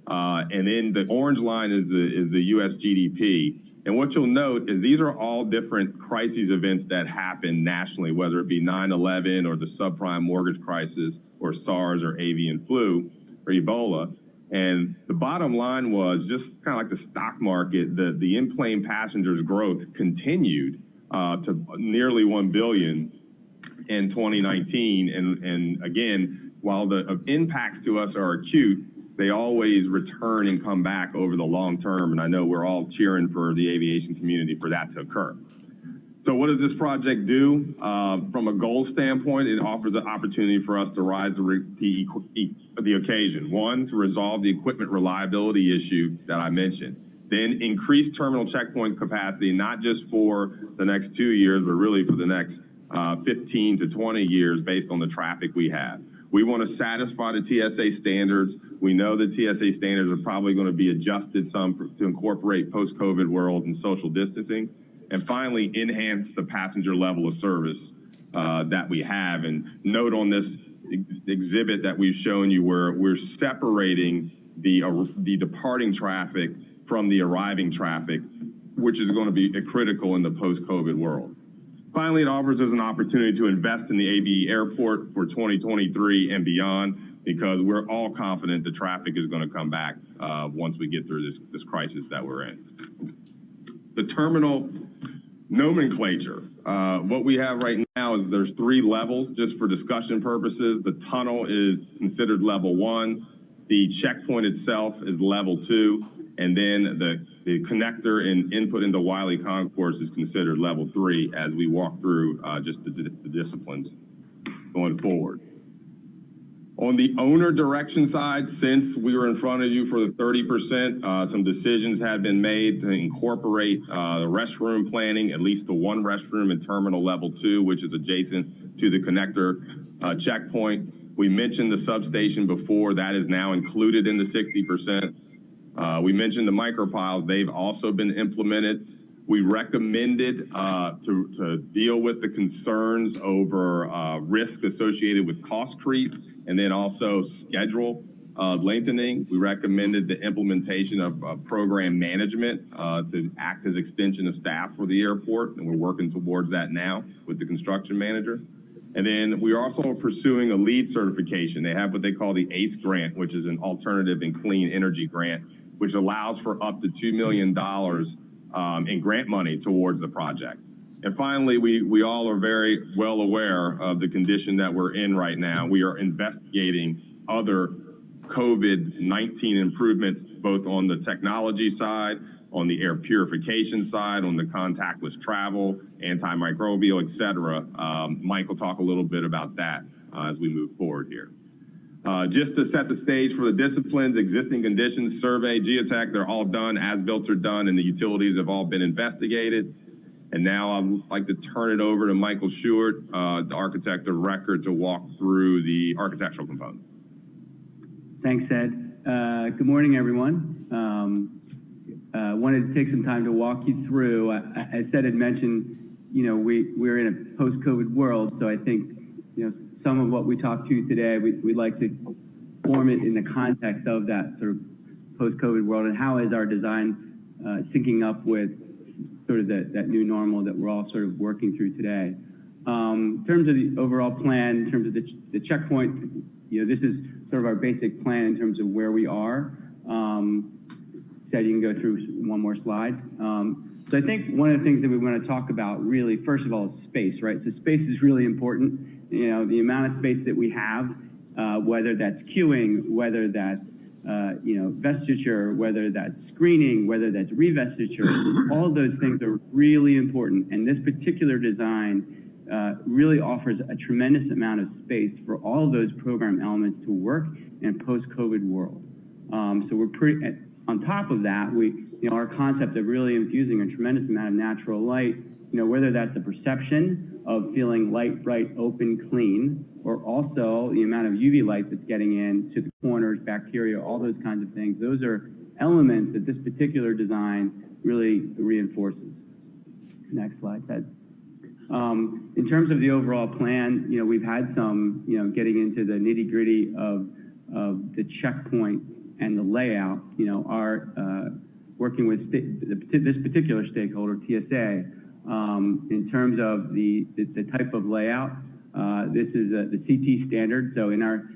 And then the orange line is the U.S. GDP. And what you'll note is these are all different crises events that happen nationally, whether it be 9/11 or the subprime mortgage crisis or SARS or avian flu or Ebola. And the bottom line was just kind of like the stock market, the in-plane passengers growth continued to nearly 1 billion in 2019. And again, while the impacts to us are acute, they always return and come back over the long term. And I know we're all cheering for the aviation community for that to occur. So what does this project do? From a goal standpoint, it offers an opportunity for us to rise to the occasion. One, to resolve the equipment reliability issue that I mentioned. Then increase terminal checkpoint capacity, not just for the next 2 years, but really for the next 15 to 20 years based on the traffic we have. We want to satisfy the TSA standards. We know the TSA standards are probably going to be adjusted some to incorporate post-COVID world and social distancing. And finally, enhance the passenger level of service that we have. And note on this exhibit that we've shown you where we're separating the departing traffic from the arriving traffic, which is going to be critical in the post-COVID world. Finally, it offers us an opportunity to invest in the ABE airport for 2023 and beyond, because we're all confident the traffic is going to come back once we get through this crisis that we're in. The terminal Nomenclature. What we have right now is there's 3 levels, just for discussion purposes. The tunnel is considered level 1. The checkpoint itself is level 2. And then the connector and input into Wiley Concourse is considered level 3 as we walk through just the disciplines going forward. On the owner direction side, since we were in front of you for the 30%, some decisions have been made to incorporate the restroom planning, at least the one restroom in terminal level 2, which is adjacent to the connector checkpoint. We mentioned the substation before. That is now included in the 60%. We mentioned the micropiles. They've also been implemented. We recommended to deal with the concerns over risk associated with cost creep and then also schedule lengthening. We recommended the implementation of program management to act as extension of staff for the airport, and we're working towards that now with the construction manager. And then we are also pursuing a LEED certification. They have what they call the ACE grant, which is an alternative and clean energy grant, which allows for up to $2 million in grant money towards the project. And finally, we all are very well aware of the condition that we're in right now. We are investigating other COVID-19 improvements, both on the technology side, on the air purification side, on the contactless travel, antimicrobial, et cetera. Mike will talk a little bit about that as we move forward here. Just to set the stage for the disciplines, existing conditions, survey, geotech, they're all done, as-built are done, and the utilities have all been investigated. And now I'd like to turn it over to Michael Stewart, the architect of record, to walk through the architectural components. Thanks, Ed. Good morning, everyone. Wanted to take some time to walk you through, as Ed had mentioned, we're in a post-COVID world, so I think, some of what we talked to today, we'd like to form it in the context of that sort of post-COVID world, and how is our design syncing up with sort of that new normal that we're all sort of working through today. In terms of the overall plan, in terms of the checkpoint, this is sort of our basic plan in terms of where we are. Said you can go through one more slide. So I think one of the things that we want to talk about really, first of all, is space, right? So space is really important. The amount of space that we have, whether that's queuing, whether that's vestiture, whether that's screening, whether that's revestiture, all of those things are really important. And this particular design really offers a tremendous amount of space for all of those program elements to work in a post-COVID world. So we're pretty, on top of that, our concept of really infusing a tremendous amount of natural light, whether that's the perception of feeling light, bright, open, clean, or also the amount of UV light that's getting in to the corners, bacteria, all those kinds of things. Those are elements that this particular design really reinforces. Next slide, Ted. In terms of the overall plan, we've had some, getting into the nitty-gritty of the checkpoint and the layout, working with this particular stakeholder, TSA, in terms of the type of layout. This is the CT standard. So in our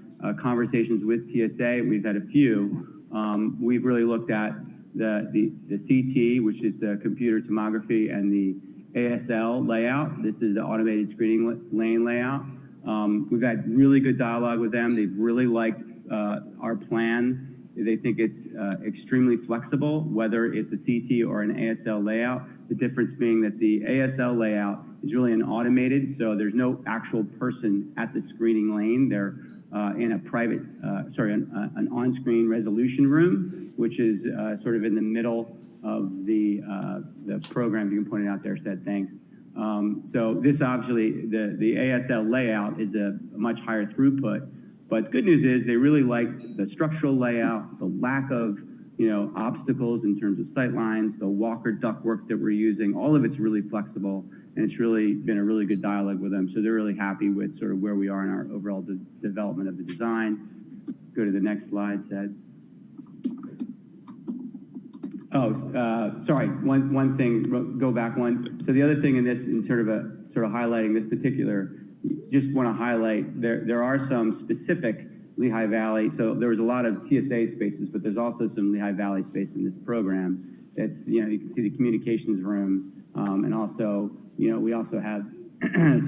conversations with TSA, we've had a few. We've really looked at the CT, which is the computer tomography, and the ASL layout. This is the automated screening lane layout. We've had really good dialogue with them. They've really liked our plan. They think it's extremely flexible, whether it's a CT or an ASL layout. The difference being that the ASL layout is really an automated, so there's no actual person at the screening lane. They're in a private, an on-screen resolution room, which is sort of in the middle of the program. You can point it out there, said thanks. So this obviously, the ASL layout is a much higher throughput, but good news is they really liked the structural layout, the lack of obstacles in terms of sight lines, the walker ductwork that we're using. All of it's really flexible, and it's really been a really good dialogue with them. So they're really happy with sort of where we are in our overall development of the design. Go to the next slide, Ted. Oh, sorry. One thing. Go back one. So the other thing in this, in sort of highlighting this particular, just want to highlight there are some specific Lehigh Valley. So there was a lot of TSA spaces, but there's also some Lehigh Valley space in this program. It's, you know, you can see the communications room, and also, you know, we also have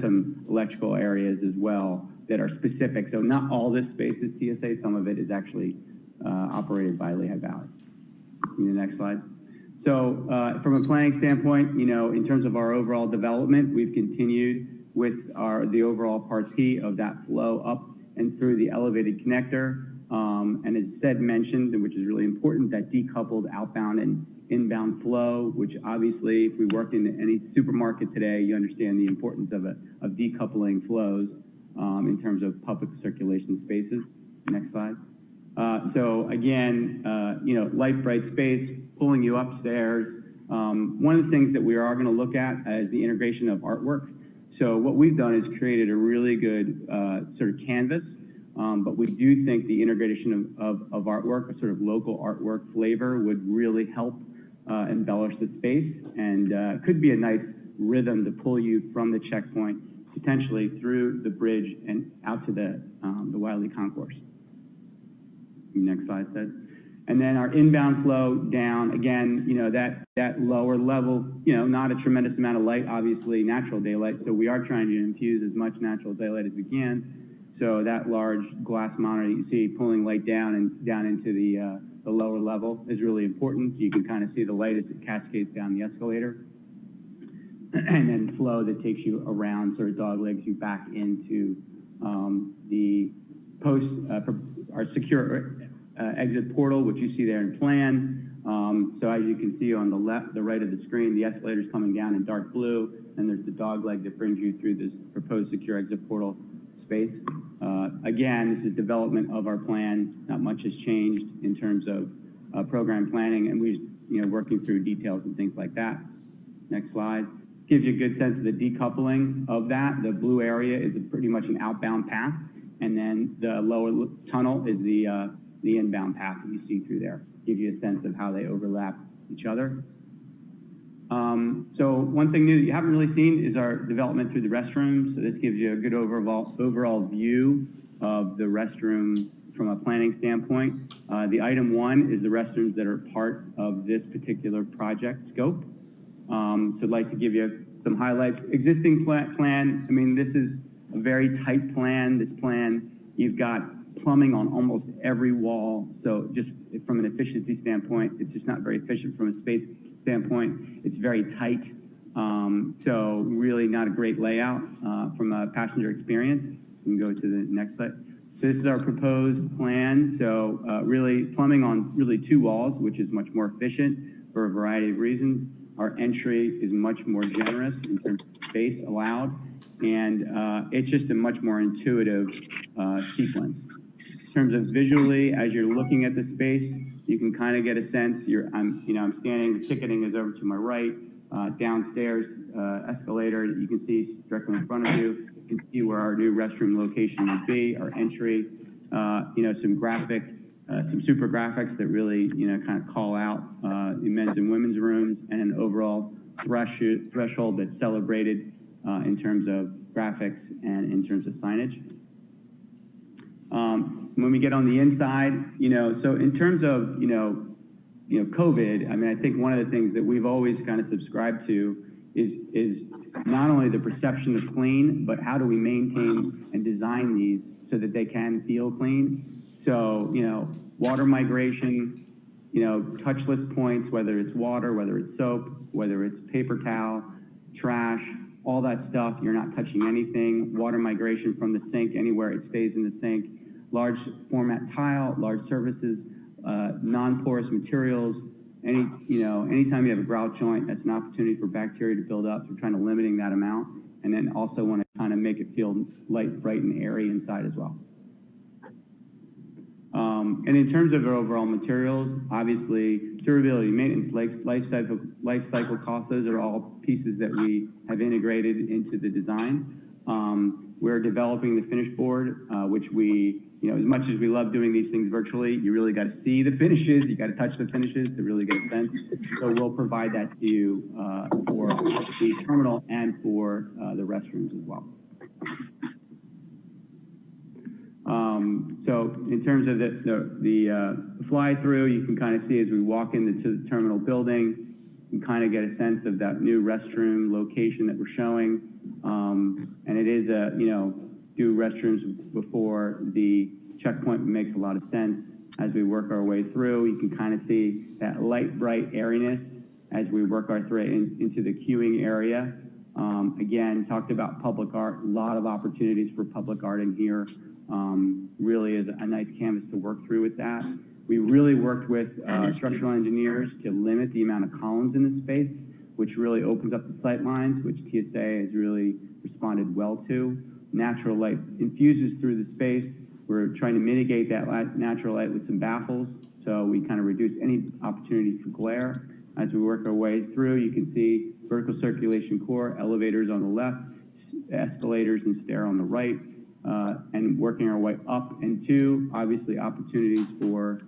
some electrical areas as well that are specific. So not all this space is TSA. Some of it is actually operated by Lehigh Valley. The next slide. So from a planning standpoint, you know, in terms of our overall development, we've continued with the overall Part P of that flow up and through the elevated connector. And as Ted mentioned, which is really important, that decoupled outbound and inbound flow, which obviously if we work in any supermarket today, you understand the importance of decoupling flows in terms of public circulation spaces. Next slide. So again, you know, light, bright space, pulling you upstairs. One of the things that we are going to look at is the integration of artwork. So what we've done is created a really good sort of canvas, but we do think the integration of artwork, a sort of local artwork flavor, would really help embellish the space, and could be a nice rhythm to pull you from the checkpoint potentially through the bridge and out to the Wiley Concourse. Next slide, Ted. And then our inbound flow down, again, you know, that lower level, you know, not a tremendous amount of light, obviously natural daylight, so we are trying to infuse as much natural daylight as we can. So that large glass monitor you see pulling light down and down into the lower level is really important. You can kind of see the light as it cascades down the escalator. And then flow that takes you around, sort of dog legs you back into the our secure exit portal, which you see there in plan. So as you can see on the right of the screen, the escalator's coming down in dark blue, and there's the dog leg that brings you through this proposed secure exit portal space. Again, this is development of our plan. Not much has changed in terms of program planning, and we're, you know, working through details and things like that. Next slide. Gives you a good sense of the decoupling of that. The blue area is pretty much an outbound path, and then the lower tunnel is the inbound path that you see through there. Give you a sense of how they overlap each other. So one thing new that you haven't really seen is our development through the restrooms. So this gives you a good overall view of the restroom from a planning standpoint. The item 1 is the restrooms that are part of this particular project scope. So I'd like to give you some highlights. Existing plan, I mean, this is a very tight plan. This plan, you've got plumbing on almost every wall. So just from an efficiency standpoint, it's just not very efficient from a space standpoint. It's very tight. So really not a great layout from a passenger experience. We can go to the next slide. So this is our proposed plan. So really plumbing on really 2 walls, which is much more efficient for a variety of reasons. Our entry is much more generous in terms of space allowed, and it's just a much more intuitive sequence. In terms of visually, as you're looking at the space, you can kind of get a sense. I'm standing. The ticketing is over to my right. Downstairs escalator, you can see directly in front of you. You can see where our new restroom location would be. Our entry, some super graphics that really, kind of call out the men's and women's rooms, and an overall threshold that's celebrated in terms of graphics and in terms of signage. When we get on the inside, so in terms of, COVID, I mean, I think one of the things that we've always kind of subscribed to is not only the perception of clean, but how do we maintain and design these so that they can feel clean. So, water migration, touchless points, whether it's water, whether it's soap, whether it's paper towel, trash, all that stuff, you're not touching anything. Water migration from the sink, anywhere it stays in the sink. Large format tile, large surfaces, non-porous materials. Anytime you have a grout joint, that's an opportunity for bacteria to build up. So we're trying to limiting that amount, and then also want to kind of make it feel light, bright, and airy inside as well. And in terms of our overall materials, obviously durability, maintenance, life cycle costs, those are all pieces that we have integrated into the design. We're developing the finish board, which we, as much as we love doing these things virtually, you really got to see the finishes, you got to touch the finishes to really get a sense. So we'll provide that to you for the terminal and for the restrooms as well. So in terms of the fly-through, you can kind of see as we walk into the terminal building, you can kind of get a sense of that new restroom location that we're showing. And it is do restrooms before the checkpoint makes a lot of sense. As we work our way through, you can kind of see that light, bright airiness as we work our way into the queuing area. Again, talked about public art, a lot of opportunities for public art in here. Really is a nice canvas to work through with that. We really worked with structural engineers to limit the amount of columns in the space, which really opens up the sight lines, which TSA has really responded well to. Natural light infuses through the space. We're trying to mitigate that natural light with some baffles, so we kind of reduce any opportunity for glare. As we work our way through, you can see vertical circulation core, elevators on the left, escalators and stair on the right, and working our way up into, obviously, opportunities for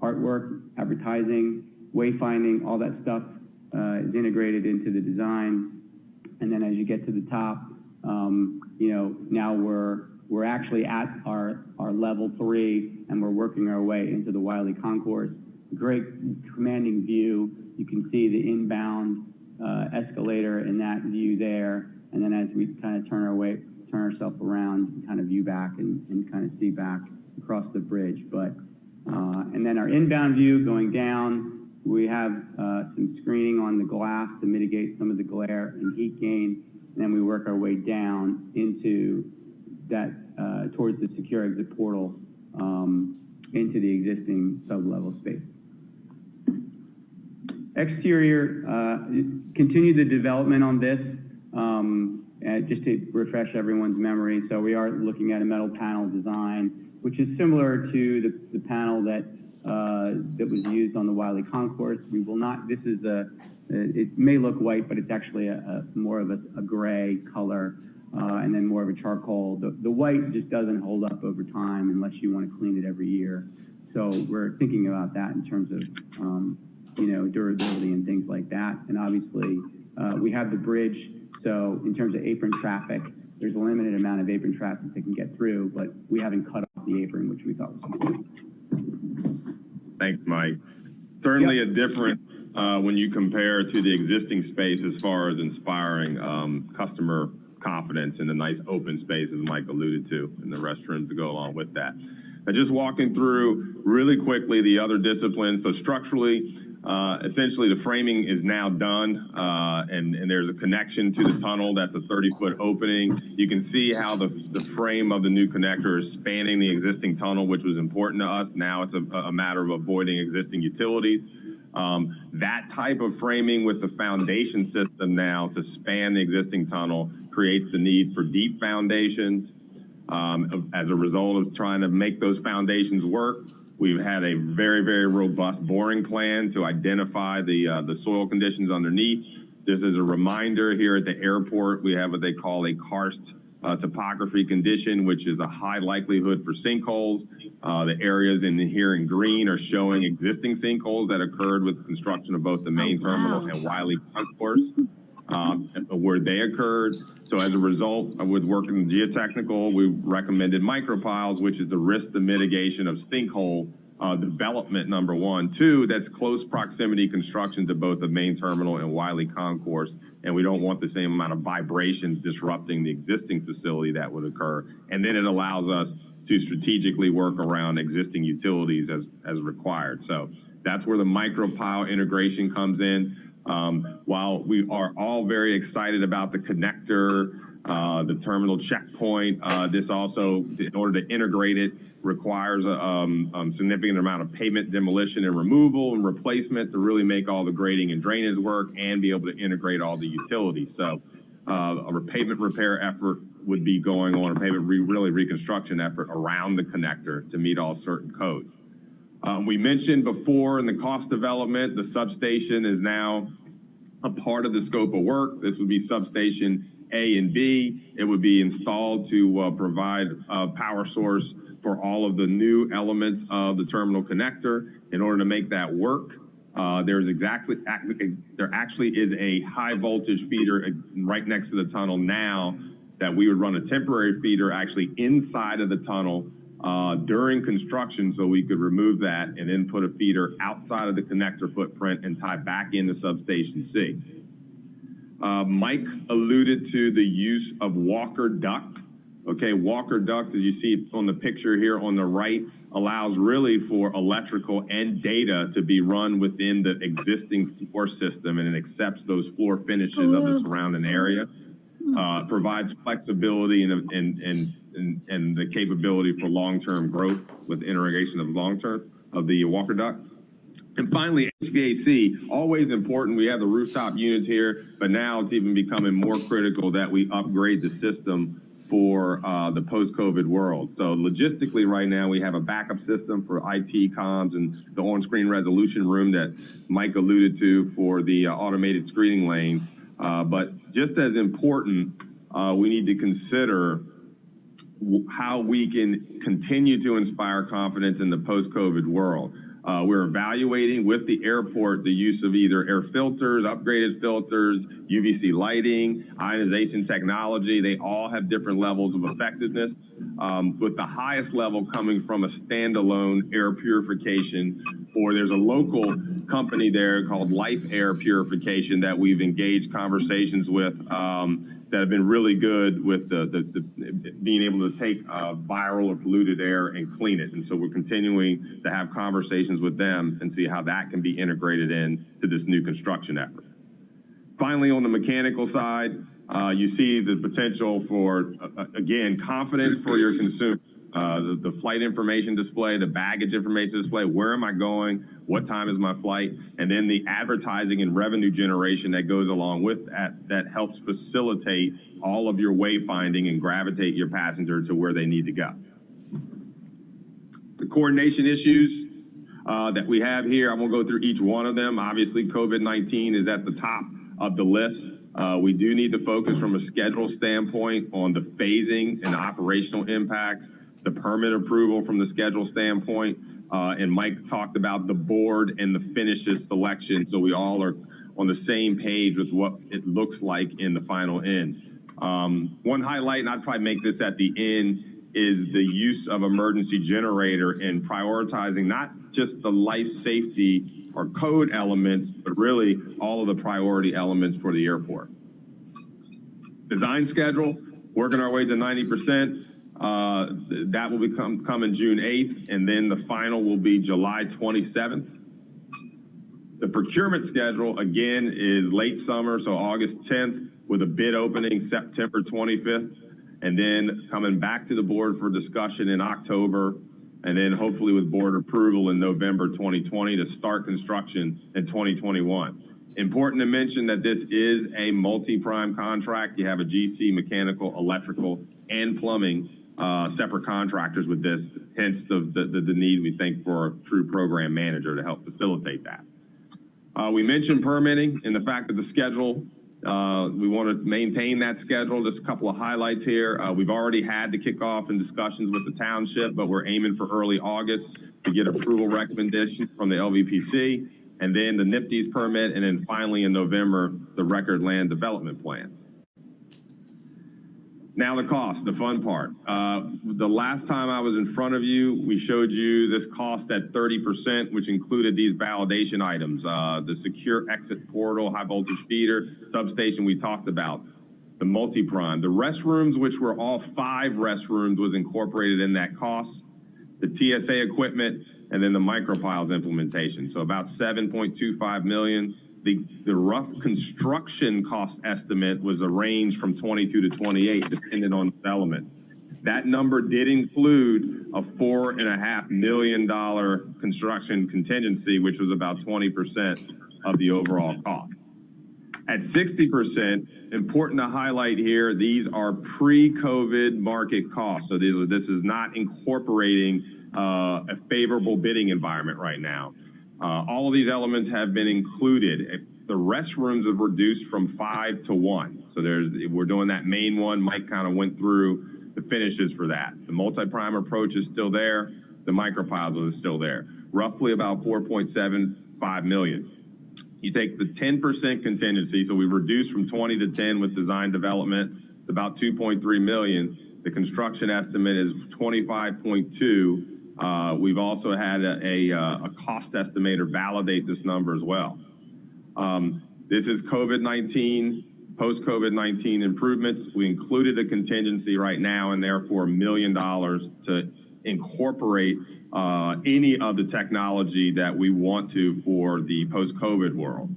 artwork, advertising, wayfinding, all that stuff is integrated into the design. And then as you get to the top, now we're actually at our level 3, and we're working our way into the Wiley Concourse. Great commanding view. You can see the inbound escalator in that view there. And then as we kind of turn ourselves around, you can kind of view back and kind of see back across the bridge. But and then our inbound view going down, we have some screening on the glass to mitigate some of the glare and heat gain. And then we work our way down into that towards the secure exit portal into the existing sub-level space. Exterior, continue the development on this. Just to refresh everyone's memory, so we are looking at a metal panel design, which is similar to the panel that was used on the Wiley Concourse. We will not. This is it may look white, but it's actually more of a gray color, and then more of a charcoal. The white just doesn't hold up over time unless you want to clean it every year. So we're thinking about that in terms of durability and things like that. And obviously, we have the bridge. So in terms of apron traffic, there's a limited amount of apron traffic that can get through, but we haven't cut off the apron, which we thought was important. Thanks, Mike. Certainly a difference when you compare to the existing space as far as inspiring customer confidence in the nice open space, as Mike alluded to, and the restrooms to go along with that. Now, just walking through really quickly the other disciplines. So structurally, essentially the framing is now done, and there's a connection to the tunnel. That's a 30-foot opening. You can see how the frame of the new connector is spanning the existing tunnel, which was important to us. Now it's a matter of avoiding existing utilities. That type of framing with the foundation system now to span the existing tunnel creates the need for deep foundations. As a result of trying to make those foundations work, we've had a very, very robust boring plan to identify the soil conditions underneath. Just as a reminder, here at the airport, we have what they call a karst topography condition, which is a high likelihood for sinkholes. The areas here in green are showing existing sinkholes that occurred with the construction of both the main terminal and Wiley Concourse, where they occurred. So as a result, with working geotechnical, we recommended micropiles, which is the risk to mitigation of sinkhole development, number one. Two, that's close proximity construction to both the main terminal and Wiley Concourse, and we don't want the same amount of vibrations disrupting the existing facility that would occur. And then it allows us to strategically work around existing utilities as required. So that's where the micropile integration comes in. While we are all very excited about the connector, the terminal checkpoint, this also, in order to integrate it, requires a significant amount of pavement demolition and removal and replacement to really make all the grading and drainage work and be able to integrate all the utilities. So a pavement repair effort would be going on, a pavement reconstruction effort around the connector to meet all certain codes. We mentioned before in the cost development, the substation is now a part of the scope of work. This would be substation A and B. It would be installed to provide a power source for all of the new elements of the terminal connector. In order to make that work, there actually is a high voltage feeder right next to the tunnel now that we would run a temporary feeder actually inside of the tunnel during construction so we could remove that and then put a feeder outside of the connector footprint and tie back into substation C. Mike alluded to the use of Walker duct. Okay, Walker duct, as you see on the picture here on the right, allows really for electrical and data to be run within the existing floor system, and it accepts those floor finishes of the surrounding area. Provides flexibility and the capability for long-term growth with integration of the Walker duct. And finally, HVAC, always important. We have the rooftop units here, but now it's even becoming more critical that we upgrade the system for the post-COVID world. So logistically right now, we have a backup system for IT comms and the on-screen resolution room that Mike alluded to for the automated screening lanes. But just as important, we need to consider how we can continue to inspire confidence in the post-COVID world. We're evaluating with the airport the use of either air filters, upgraded filters, UVC lighting, ionization technology. They all have different levels of effectiveness, with the highest level coming from a standalone air purification, or there's a local company there called Life Air Purification that we've engaged conversations with that have been really good with the being able to take viral or polluted air and clean it. And so we're continuing to have conversations with them and see how that can be integrated into this new construction effort. Finally, on the mechanical side, you see the potential for, again, confidence for your consumer. The flight information display, the baggage information display, where am I going, what time is my flight, and then the advertising and revenue generation that goes along with that helps facilitate all of your wayfinding and gravitate your passenger to where they need to go. The coordination issues that we have here, I won't go through each one of them. Obviously, COVID-19 is at the top of the list. We do need to focus from a schedule standpoint on the phasing and operational impacts, the permit approval from the schedule standpoint, and Mike talked about the board and the finishes selection, so we all are on the same page with what it looks like in the final end. One highlight, and I'd probably make this at the end, is the use of emergency generator in prioritizing not just the life safety or code elements, but really all of the priority elements for the airport. Design schedule, working our way to 90%. That will come in June 8th, and then the final will be July 27th. The procurement schedule, again, is late summer, so August 10th, with a bid opening September 25th, and then coming back to the board for discussion in October, and then hopefully with board approval in November 2020 to start construction in 2021. Important to mention that this is a multi-prime contract. You have a GC, mechanical, electrical, and plumbing separate contractors with this, hence the need, we think, for a true program manager to help facilitate that. We mentioned permitting and the fact that the schedule, we want to maintain that schedule. Just a couple of highlights here. We've already had the kickoff and discussions with the township, but we're aiming for early August to get approval recommendations from the LVPC, and then the NIPD's permit, and then finally in November, the record land development plan. Now the cost, the fun part. The last time I was in front of you, we showed you this cost at 30%, which included these validation items, the secure exit portal, high voltage feeder, substation we talked about, the multi-prime. The restrooms, which were all 5 restrooms, was incorporated in that cost, the TSA equipment, and then the micropiles implementation. So about $7.25 million. The rough construction cost estimate was a range from 22 to 28, depending on the element. That number did include a $4.5 million construction contingency, which was about 20% of the overall cost. At 60%, important to highlight here, these are pre-COVID market costs. So this is not incorporating a favorable bidding environment right now. All of these elements have been included. The restrooms have reduced from 5 to 1. So we're doing that main one. Mike kind of went through the finishes for that. The multi-prime approach is still there. The micropiles is still there. Roughly about $4.75 million. You take the 10% contingency, so we reduced from 20 to 10 with design development. It's about 2.3 million. The construction estimate is 25.2. We've also had a cost estimator validate this number as well. This is COVID-19, post-COVID-19 improvements. We included a contingency right now and therefore $1 million to incorporate any of the technology that we want to for the post-COVID world.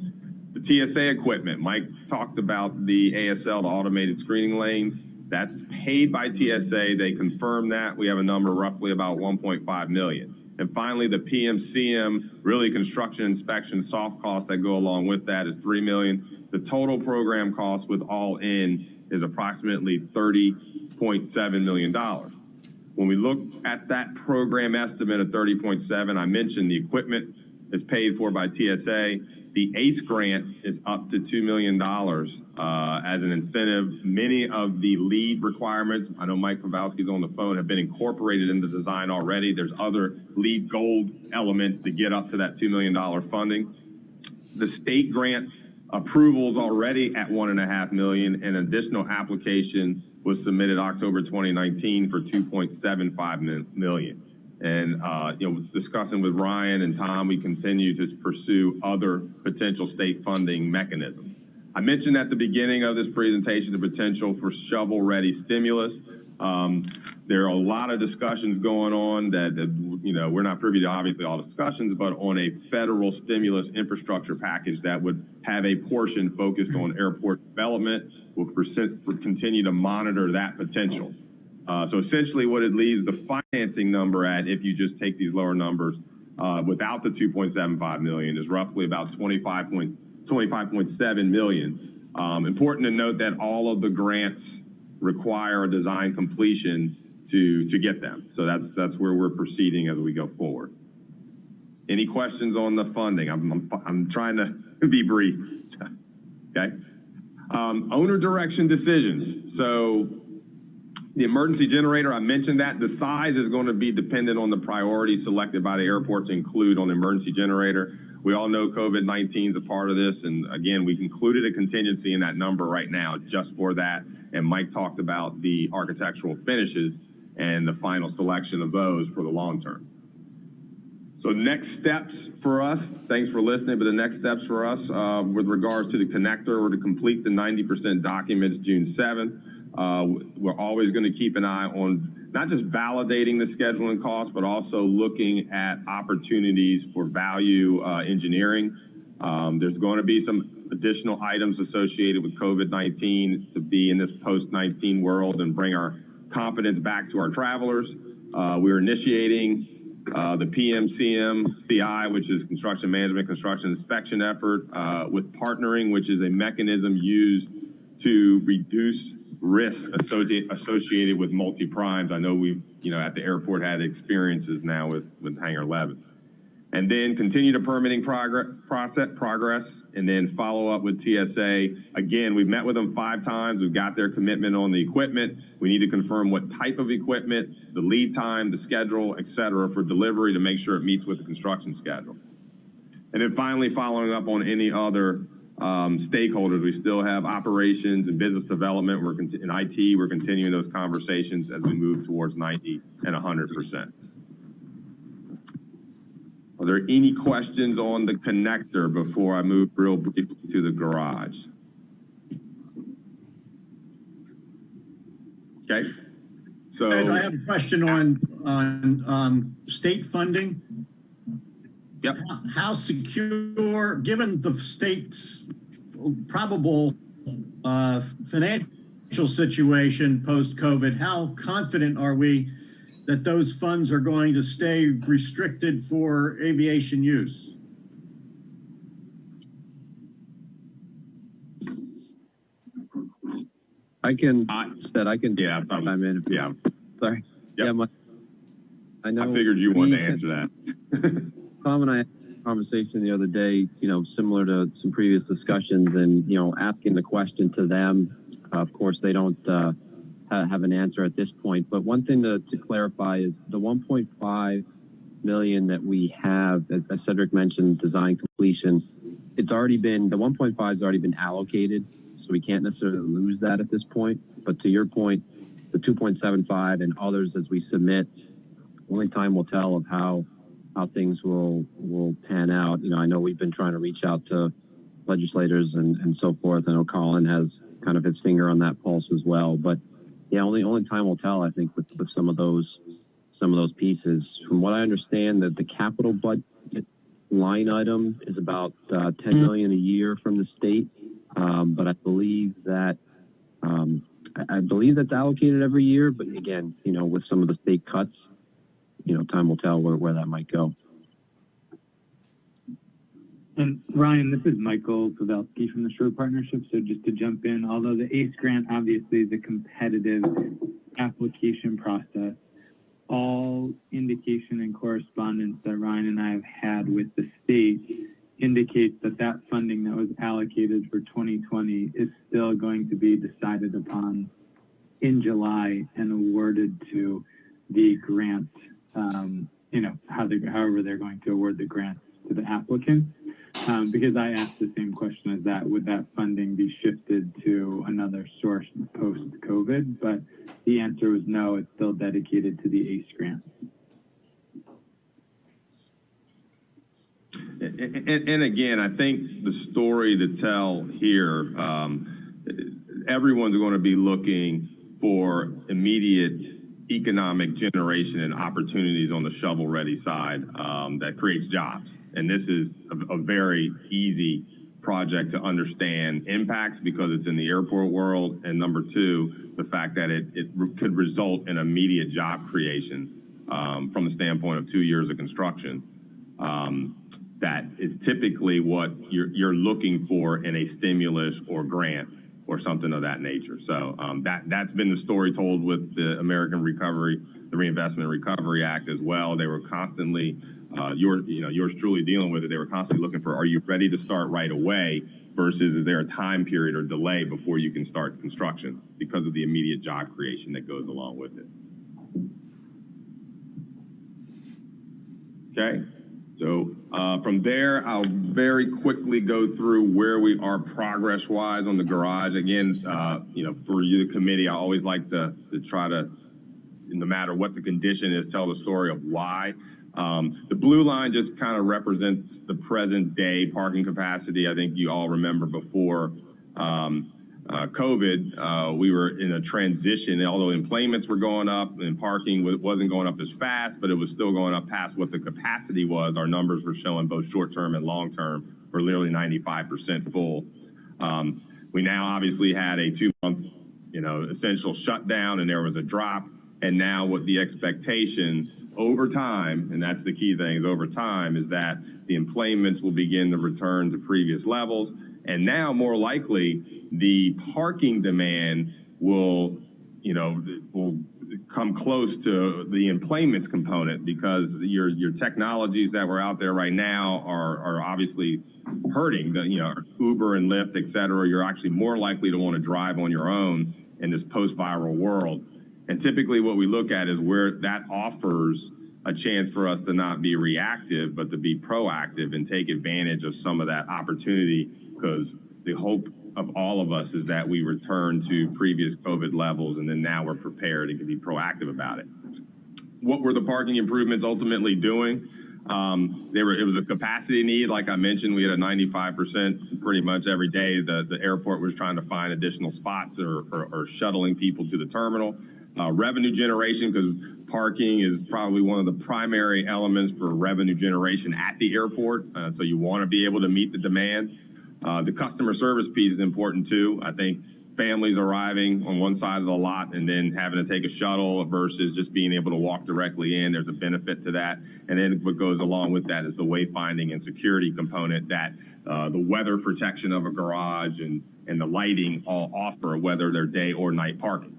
The TSA equipment, Mike talked about the ASL, the automated screening lanes. That's paid by TSA. They confirmed that. We have a number roughly about 1.5 million. And finally, the PMCM, really construction inspection soft costs that go along with that is 3 million. The total program cost with all in is approximately $30.7 million. When we look at that program estimate of 30.7, I mentioned the equipment is paid for by TSA. The ACE grant is up to $2 million as an incentive. Many of the lead requirements, I know Mike Pavelski's on the phone, have been incorporated in the design already. There's other lead gold elements to get up to that $2 million funding. The state grant approvals already at $1.5 million, and additional application was submitted October 2019 for $2.75 million. And discussing with Ryan and Tom, we continue to pursue other potential state funding mechanisms. I mentioned at the beginning of this presentation the potential for shovel-ready stimulus. There are a lot of discussions going on that we're not privy to obviously all discussions, but on a federal stimulus infrastructure package that would have a portion focused on airport development. We'll continue to monitor that potential. So essentially what it leaves the financing number at, if you just take these lower numbers, without the 2.75 million, is roughly about 25.7 million. Important to note that all of the grants require a design completion to get them. So that's where we're proceeding as we go forward. Any questions on the funding? I'm trying to be brief. Okay. Owner direction decisions. So the emergency generator, I mentioned that. The size is going to be dependent on the priority selected by the airport to include on the emergency generator. We all know COVID-19 is a part of this, and again, we've included a contingency in that number right now just for that, and Mike talked about the architectural finishes and the final selection of those for the long term. So next steps for us, thanks for listening, but the next steps for us with regards to the connector or to complete the 90% documents June 7th. We're always going to keep an eye on not just validating the scheduling costs, but also looking at opportunities for value engineering. There's going to be some additional items associated with COVID-19 to be in this post-19 world and bring our confidence back to our travelers. We're initiating the PMCM CI, which is construction management, construction inspection effort, with partnering, which is a mechanism used to reduce risk associated with multi-primes. I know we've, at the airport had experiences now with Hangar 11. And then continue to permitting progress, and then follow up with TSA. Again, we've met with them 5 times. We've got their commitment on the equipment. We need to confirm what type of equipment, the lead time, the schedule, et cetera, for delivery to make sure it meets with the construction schedule. And then finally, following up on any other stakeholders. We still have operations and business development. In IT, we're continuing those conversations as we move towards 90 and 100%. Are there any questions on the connector before I move real briefly to the garage? Okay. So Ed, I have a question on state funding. Yep. How secure, given the state's probable financial situation post-COVID, how confident are we that those funds are going to stay restricted for aviation use? I can chime in. Yeah. Sorry. Yep. Yeah, I know. I figured you wanted to answer that. Tom and I had a conversation the other day, similar to some previous discussions, and asking the question to them. Of course, they don't have an answer at this point. But one thing to clarify is the 1.5 million that we have, as Cedric mentioned, design completion. The 1.5 has already been allocated. so we can't necessarily lose that at this point. But to your point, the 2.75 and others as we submit, only time will tell of how things will pan out. You know, I know we've been trying to reach out to legislators and so forth. I know Colin has kind of his finger on that pulse as well. But yeah, only time will tell, I think, with some of those pieces. From what I understand, that the capital budget line item is about $10 million a year from the state, but I believe that's allocated every year. But again, you know, with some of the state cuts, you know, time will tell where that might go. And Ryan, this is Michael Pavelski from the Shore Partnership. So just to jump in, although the ACE grant obviously is a competitive application process, all indication and correspondence that Ryan and I have had with the state indicates that that funding that was allocated for 2020 is still going to be decided upon in July and awarded to the grant, you know, however they're going to award the grants to the applicants. Because I asked the same question as that, would that funding be shifted to another source post-COVID? But the answer was no, it's still dedicated to the ACE grant. And again, I think the story to tell here, everyone's going to be looking for immediate economic generation and opportunities on the shovel-ready side that creates jobs. And this is a very easy project to understand impacts because it's in the airport world. And number two, the fact that it could result in immediate job creation from the standpoint of 2 years of construction. That is typically what you're looking for in a stimulus or grant or something of that nature. So that's been the story told with the American Recovery, the Reinvestment and Recovery Act as well. They were constantly, yours truly dealing with it. They were constantly looking for, are you ready to start right away versus is there a time period or delay before you can start construction because of the immediate job creation that goes along with it. Okay. So from there, I'll very quickly go through where we are progress-wise on the garage. Again, for you, the committee, I always like to try to, no matter what the condition is, tell the story of why. The blue line just kind of represents the present day parking capacity. I think you all remember before COVID, we were in a transition, although employments were going up and parking wasn't going up as fast, but it was still going up past what the capacity was. Our numbers were showing both short-term and long-term were literally 95% full. We now obviously had a 2-month, essential shutdown, and there was a drop. And now what the expectation over time, and that's the key thing, is over time, is that the employments will begin to return to previous levels. And now, more likely, the parking demand will come close to the employments component because your technologies that were out there right now are obviously hurting. Uber and Lyft, et cetera, you're actually more likely to want to drive on your own in this post-viral world. And typically what we look at is where that offers a chance for us to not be reactive, but to be proactive and take advantage of some of that opportunity, because the hope of all of us is that we return to previous COVID levels, and then now we're prepared and can be proactive about it. What were the parking improvements ultimately doing? It was a capacity need. Like I mentioned, we had a 95% pretty much every day. The airport was trying to find additional spots or shuttling people to the terminal. Revenue generation, because parking is probably one of the primary elements for revenue generation at the airport. So you want to be able to meet the demand. The customer service piece is important too. I think families arriving on one side of the lot and then having to take a shuttle versus just being able to walk directly in, there's a benefit to that. And then what goes along with that is the wayfinding and security component that the weather protection of a garage and the lighting all offer, whether they're day or night parking.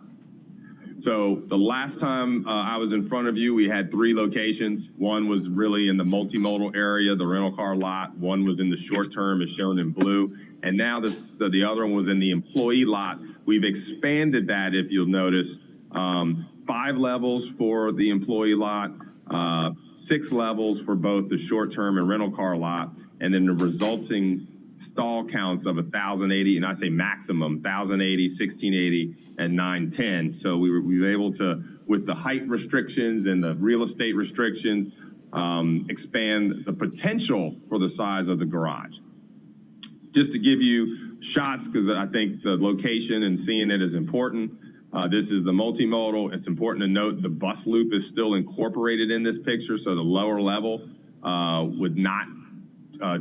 So the last time I was in front of you, we had 3 locations. One was really in the multimodal area, the rental car lot. One was in the short term, as shown in blue. And now the other one was in the employee lot. We've expanded that, if you'll notice, 5 levels for the employee lot, 6 levels for both the short term and rental car lot. And then the resulting stall counts of 1,080, and I say maximum 1,080, 1,680, and 910. So we were able to, with the height restrictions and the real estate restrictions, expand the potential for the size of the garage. Just to give you shots, because I think the location and seeing it is important. This is the multimodal. It's important to note the bus loop is still incorporated in this picture, so the lower level would not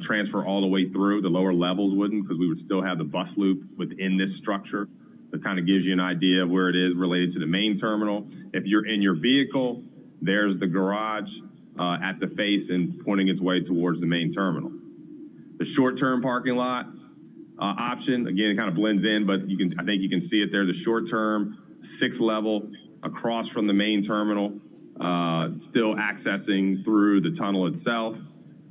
transfer all the way through. The lower levels wouldn't, because we would still have the bus loop within this structure. That kind of gives you an idea of where it is related to the main terminal. If you're in your vehicle, there's the garage at the face and pointing its way towards the main terminal. The short-term parking lot option, again, it kind of blends in, but I think you can see it there. The short-term, 6th level across from the main terminal, still accessing through the tunnel itself.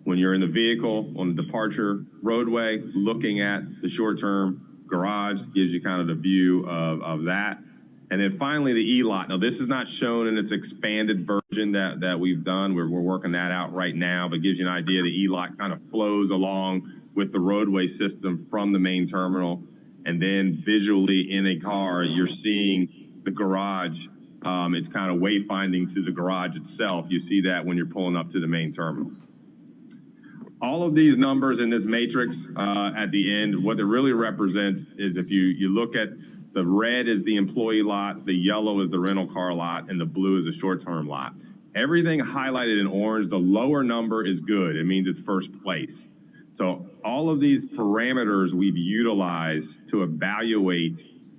When you're in the vehicle on the departure roadway, looking at the short-term garage gives you kind of the view of that. And then finally, the E-lot. Now, this is not shown in its expanded version that we've done. We're working that out right now, but gives you an idea. The E-lot kind of flows along with the roadway system from the main terminal. And then visually in a car, you're seeing the garage. It's kind of wayfinding to the garage itself. You see that when you're pulling up to the main terminal. All of these numbers in this matrix at the end, what it really represents is if you look at the red is the employee lot, the yellow is the rental car lot, and the blue is the short-term lot. Everything highlighted in orange, the lower number is good. It means it's first place. So all of these parameters we've utilized to evaluate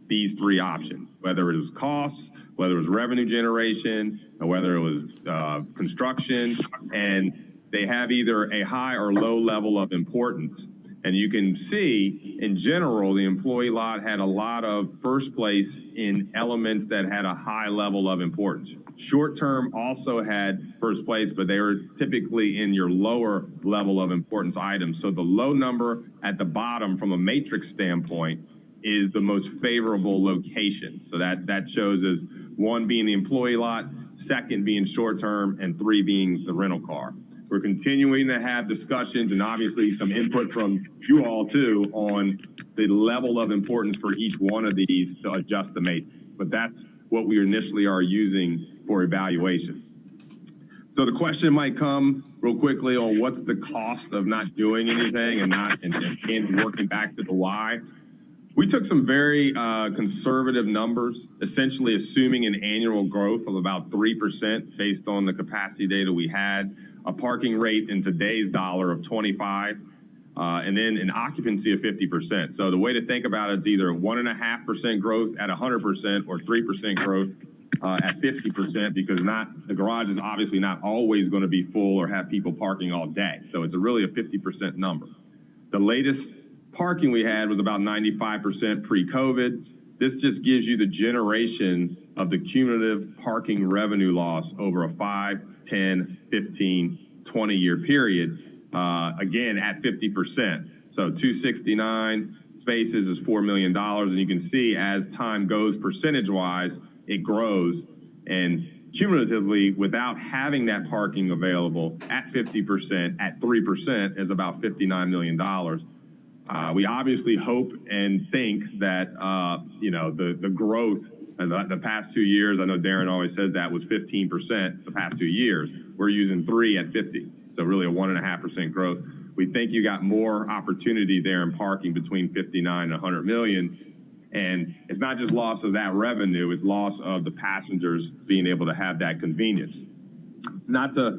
these 3 options, whether it was costs, whether it was revenue generation, or whether it was construction, and they have either a high or low level of importance. And you can see, in general, the employee lot had a lot of first place in elements that had a high level of importance. Short term also had first place, but they were typically in your lower level of importance items. So the low number at the bottom from a matrix standpoint is the most favorable location. So that shows as 1 being the employee lot, 2nd being short term, and 3 being the rental car. We're continuing to have discussions and obviously some input from you all too on the level of importance for each one of these to adjust the matrix. But that's what we initially are using for evaluation. So the question might come real quickly on what's the cost of not doing anything and working back to the why. We took some very conservative numbers, essentially assuming an annual growth of about 3% based on the capacity data we had, a parking rate in today's dollar of 25, and then an occupancy of 50%. So the way to think about it is either 1.5% growth at 100% or 3% growth at 50%, because the garage is obviously not always going to be full or have people parking all day. So it's really a 50% number. The latest parking we had was about 95% pre-COVID. This just gives you the generation of the cumulative parking revenue loss over a 5, 10, 15, 20-year period, again, at 50%. So 269 spaces is $4 million, and you can see as time goes percentage-wise, it grows, and cumulatively, without having that parking available at 50%, at 3% is about $59 million. We obviously hope and think that, the growth the past 2 years, I know Darren always says that was 15% the past 2 years. We're using 3 at 50, so really a 1.5% growth. We think you got more opportunity there in parking between 59 and 100 million. And it's not just loss of that revenue, it's loss of the passengers being able to have that convenience. Not to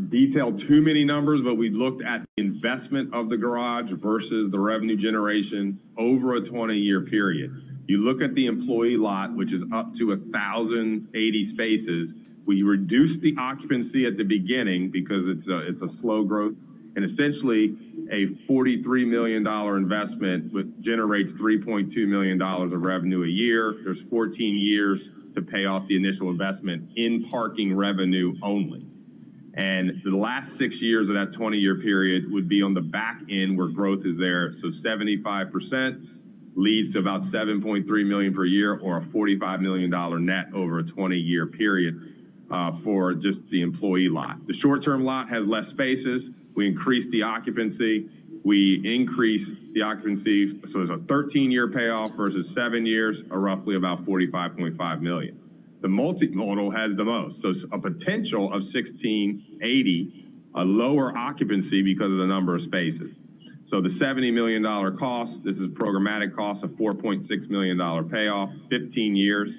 detail too many numbers, but we looked at the investment of the garage versus the revenue generation over a 20-year period. You look at the employee lot, which is up to 1,080 spaces. We reduced the occupancy at the beginning because it's a slow growth, and essentially a $43 million investment generates $3.2 million of revenue a year. There's 14 years to pay off the initial investment in parking revenue only. And the last 6 years of that 20-year period would be on the back end where growth is there. So 75% leads to about $7.3 million per year, or a $45 million net over a 20-year period for just the employee lot. The short-term lot has less spaces. We increased the occupancy, we increased the occupancy. So it's a 13-year payoff versus 7 years, or roughly about $45.5 million. The multimodal has the most. So it's a potential of 1680, a lower occupancy because of the number of spaces. So the $70 million cost, this is programmatic cost of $4.6 million payoff, 15 years,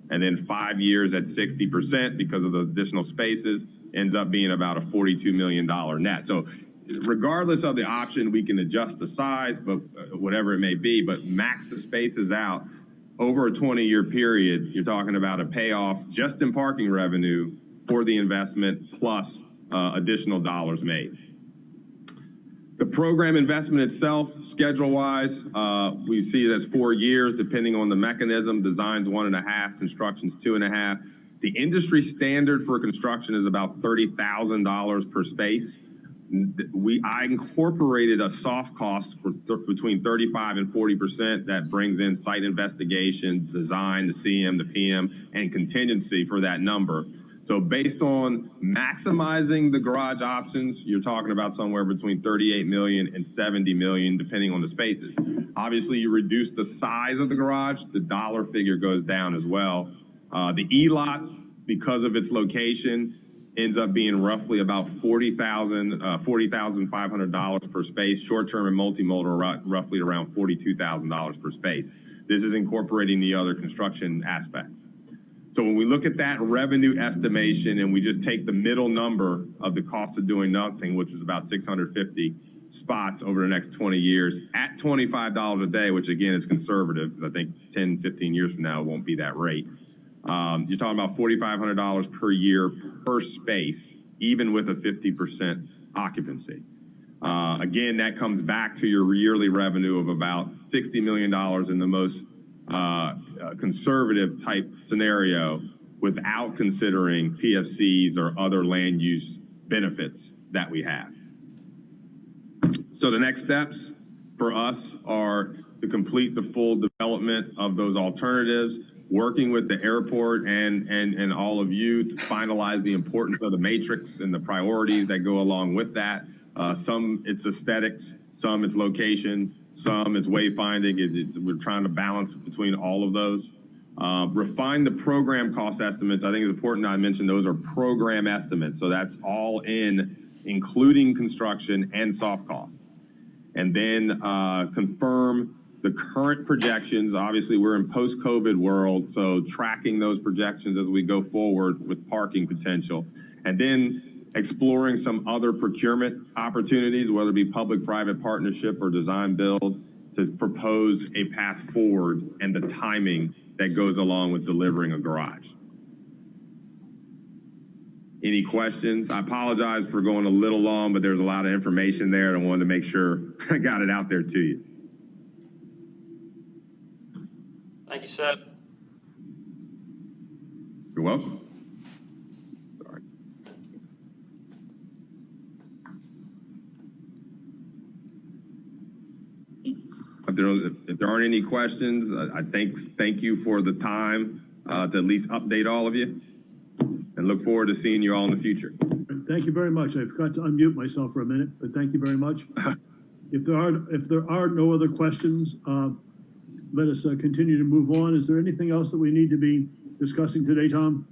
and then 5 years at 60% because of the additional spaces, ends up being about a $42 million net. So regardless of the option, we can adjust the size, but whatever it may be, but max the spaces out over a 20-year period. You're talking about a payoff just in parking revenue for the investment plus additional dollars made. The program investment itself, schedule-wise, we see it as 4 years, depending on the mechanism. Design's 1.5, construction's 2.5. The industry standard for construction is about $30,000 per space. I incorporated a soft cost for between 35 and 40% that brings in site investigations, design, the CM, the PM, and contingency for that number. So based on maximizing the garage options, you're talking about somewhere between 38 million and 70 million, depending on the spaces. Obviously, you reduce the size of the garage, the dollar figure goes down as well. The E-lot, because of its location, ends up being roughly about $40,500 per space. Short-term and multimodal roughly around $42,000 per space. This is incorporating the other construction aspects. So when we look at that revenue estimation and we just take the middle number of the cost of doing nothing, which is about 650 spots over the next 20 years, at $25 a day, which again is conservative, because I think 10, 15 years from now it won't be that rate. You're talking about $4,500 per year per space, even with a 50% occupancy. Again, that comes back to your yearly revenue of about $60 million in the most conservative type scenario, without considering PFCs or other land use benefits that we have. So the next steps for us are to complete the full development of those alternatives, working with the airport and all of you to finalize the importance of the matrix and the priorities that go along with that. Some it's aesthetics, some it's location, some it's wayfinding. We're trying to balance between all of those. Refine the program cost estimates. I think it's important I mention those are program estimates. So that's all in, including construction and soft costs. And then confirm the current projections. Obviously, we're in post-COVID world, so tracking those projections as we go forward with parking potential. And then exploring some other procurement opportunities, whether it be public-private partnership or design build, to propose a path forward and the timing that goes along with delivering a garage. Any questions? I apologize for going a little long, but there's a lot of information there, and I wanted to make sure I got it out there to you. Thank you, Seth. You're welcome. Sorry. If there aren't any questions, I thank you for the time to at least update all of you, and look forward to seeing you all in the future. Thank you very much. I forgot to unmute myself for a minute, but thank you very much. If there are no other questions, let us continue to move on. Is there anything else that we need to be discussing today, Tom?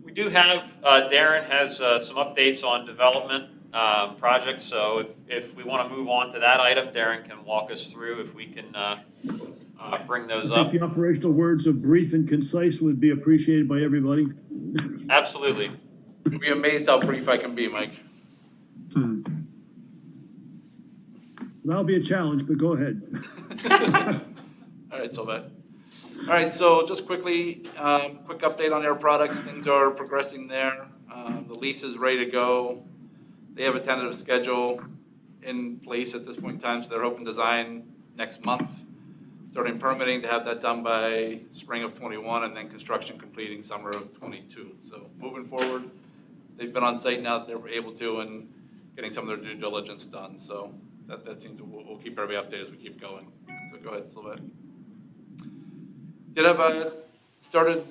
We do have, Darren has some updates on development projects. So if we want to move on to that item, Darren can walk us through if we can bring those up. I think the operational words of brief and concise would be appreciated by everybody. Absolutely. You'll be amazed how brief I can be, Mike. That'll be a challenge, but go ahead. All right, Sylvette. All right, so just quickly, quick update on Air Products. Things are progressing there. The lease is ready to go. They have a tentative schedule in place at this point in time, so they're hoping design next month. Starting permitting to have that done by spring of 21, and then construction completing summer of 22. So moving forward, they've been on site now that they're able to, and getting some of their due diligence done. So that seems we'll keep everybody updated as we keep going. So go ahead, Sylvette.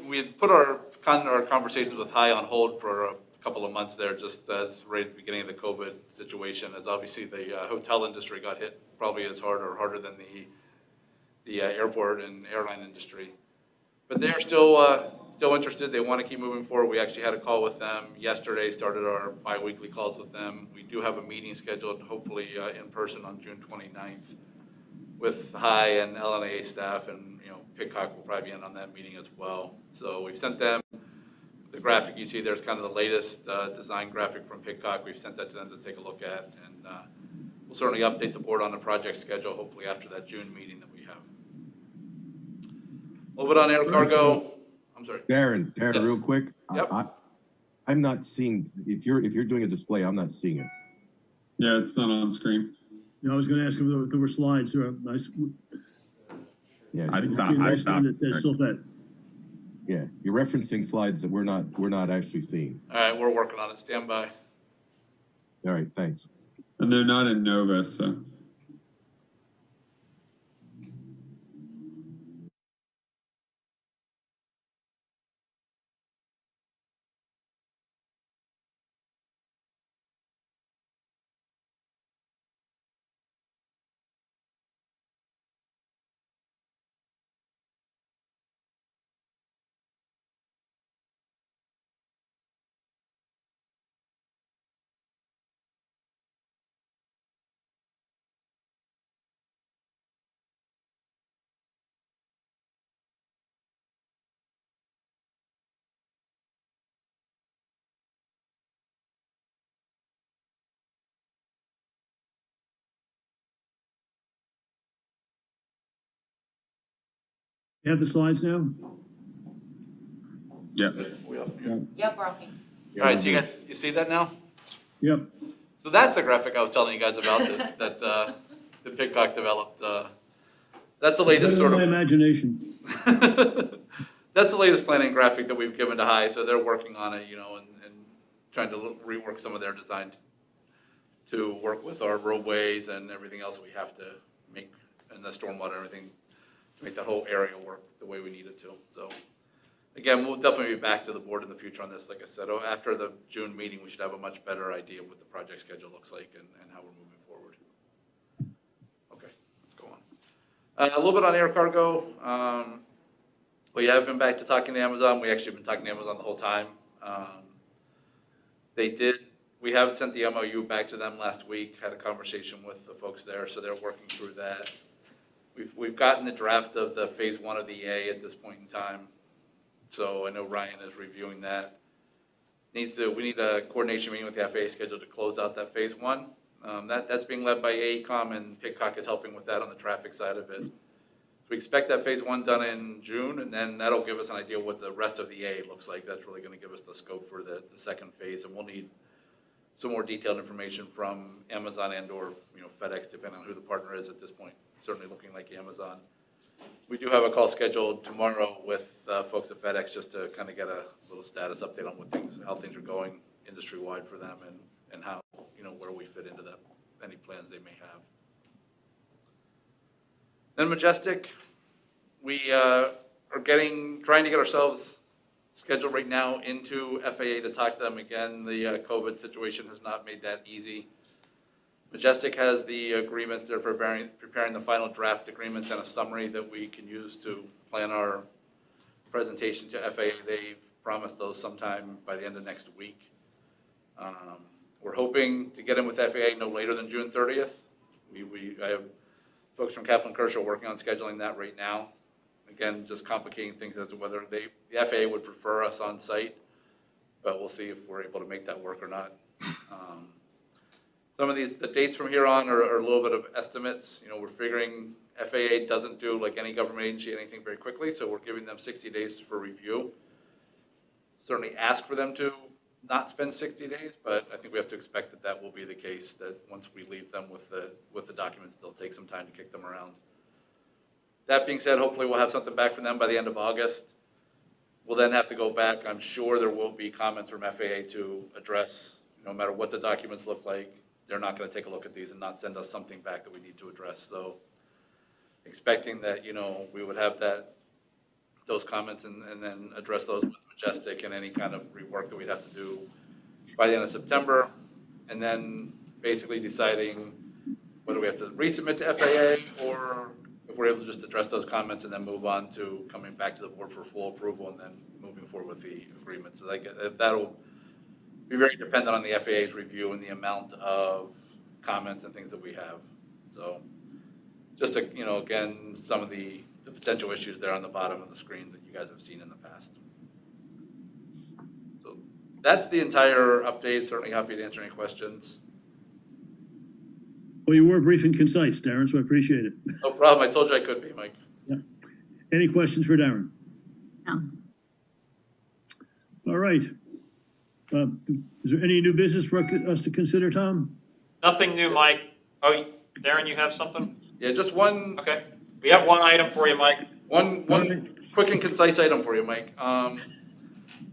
We had put our conversations with High on hold for a couple of months there, just as right at the beginning of the COVID situation, as obviously the hotel industry got hit probably as hard or harder than the airport and airline industry. But they're still interested. They want to keep moving forward. We actually had a call with them yesterday, started our bi-weekly calls with them. We do have a meeting scheduled, hopefully in person on June 29th with HI and LNAA staff, and Pidcock will probably be in on that meeting as well. So we've sent them the graphic you see there's kind of the latest design graphic from Pidcock. We've sent that to them to take a look at, and we'll certainly update the board on the project schedule, hopefully after that June meeting that we have. A little bit on air cargo. I'm sorry. Darren, Yes. real quick. Yep. I'm not seeing, if you're doing a display, I'm not seeing it. Yeah, it's not on screen. Yeah, I was gonna ask if there were slides. Yeah, I stopped. That says Sylvette. yeah, you're referencing slides that we're not actually seeing. All right, we're working on it. Stand by. All right, thanks. And they're not in Novus, so. You have the slides now? Yeah. Yep, we're off. All right, so you see that now? Yep. So that's the graphic I was telling you guys about that the Pidcock developed. That's the latest sort of. My imagination. That's the latest planning graphic that we've given to HI, so they're working on it, and trying to rework some of their designs to work with our roadways and everything else we have to make, and the stormwater and everything, to make that whole area work the way we need it to. So again, we'll definitely be back to the board in the future on this. Like I said, after the June meeting, we should have a much better idea of what the project schedule looks like and how we're moving forward. Okay, let's go on. A little bit on air cargo. We have been back to talking to Amazon. We actually have been talking to Amazon the whole time. We have sent the MOU back to them last week, had a conversation with the folks there, so they're working through that. We've gotten the draft of the phase 1 of the EA at this point in time. So I know Ryan is reviewing that. We need a coordination meeting with the FAA scheduled to close out that phase 1. That's being led by AECOM, and Pidcock is helping with that on the traffic side of it. So we expect that phase 1 done in June, and then that'll give us an idea of what the rest of the EA looks like. That's really going to give us the scope for the second phase, and we'll need some more detailed information from Amazon and/or FedEx, depending on who the partner is at this point. Certainly looking like Amazon. We do have a call scheduled tomorrow with folks at FedEx just to kind of get a little status update on how things are going industry-wide for them, and how, where we fit into that, any plans they may have. Then Majestic, we are trying to get ourselves scheduled right now into FAA to talk to them again. The COVID situation has not made that easy. Majestic has the agreements. They're preparing the final draft agreements and a summary that we can use to plan our presentation to FAA. They've promised those sometime by the end of next week. We're hoping to get in with FAA no later than June 30th. I have folks from Kaplan Kershaw working on scheduling that right now. Again, just complicating things as to whether the FAA would prefer us on site, but we'll see if we're able to make that work or not. Some of the dates from here on are a little bit of estimates. We're figuring FAA doesn't do, like any government agency, anything very quickly, so we're giving them 60 days for review. Certainly ask for them to not spend 60 days, but I think we have to expect that that will be the case, that once we leave them with the documents, they'll take some time to kick them around. That being said, hopefully we'll have something back from them by the end of August. We'll then have to go back. I'm sure there will be comments from FAA to address, no matter what the documents look like. They're not going to take a look at these and not send us something back that we need to address. So expecting that, we would have those comments and then address those with Majestic and any kind of rework that we'd have to do by the end of September, and then basically deciding whether we have to resubmit to FAA or if we're able to just address those comments and then move on to coming back to the board for full approval and then moving forward with the agreement. So that'll be very dependent on the FAA's review and the amount of comments and things that we have. So just to, you know, again, some of the potential issues there on the bottom of the screen that you guys have seen in the past. So that's the entire update. Certainly happy to answer any questions. Well, you were brief and concise, Darren, so I appreciate it. No problem. I told you I could be, Mike. Yeah. Any questions for Darren? No. All right. Is there any new business for us to consider, Tom? Nothing new, Mike. Oh, Darren, you have something? Yeah, just one. Okay. We have one item for you, Mike. One quick and concise item for you, Mike.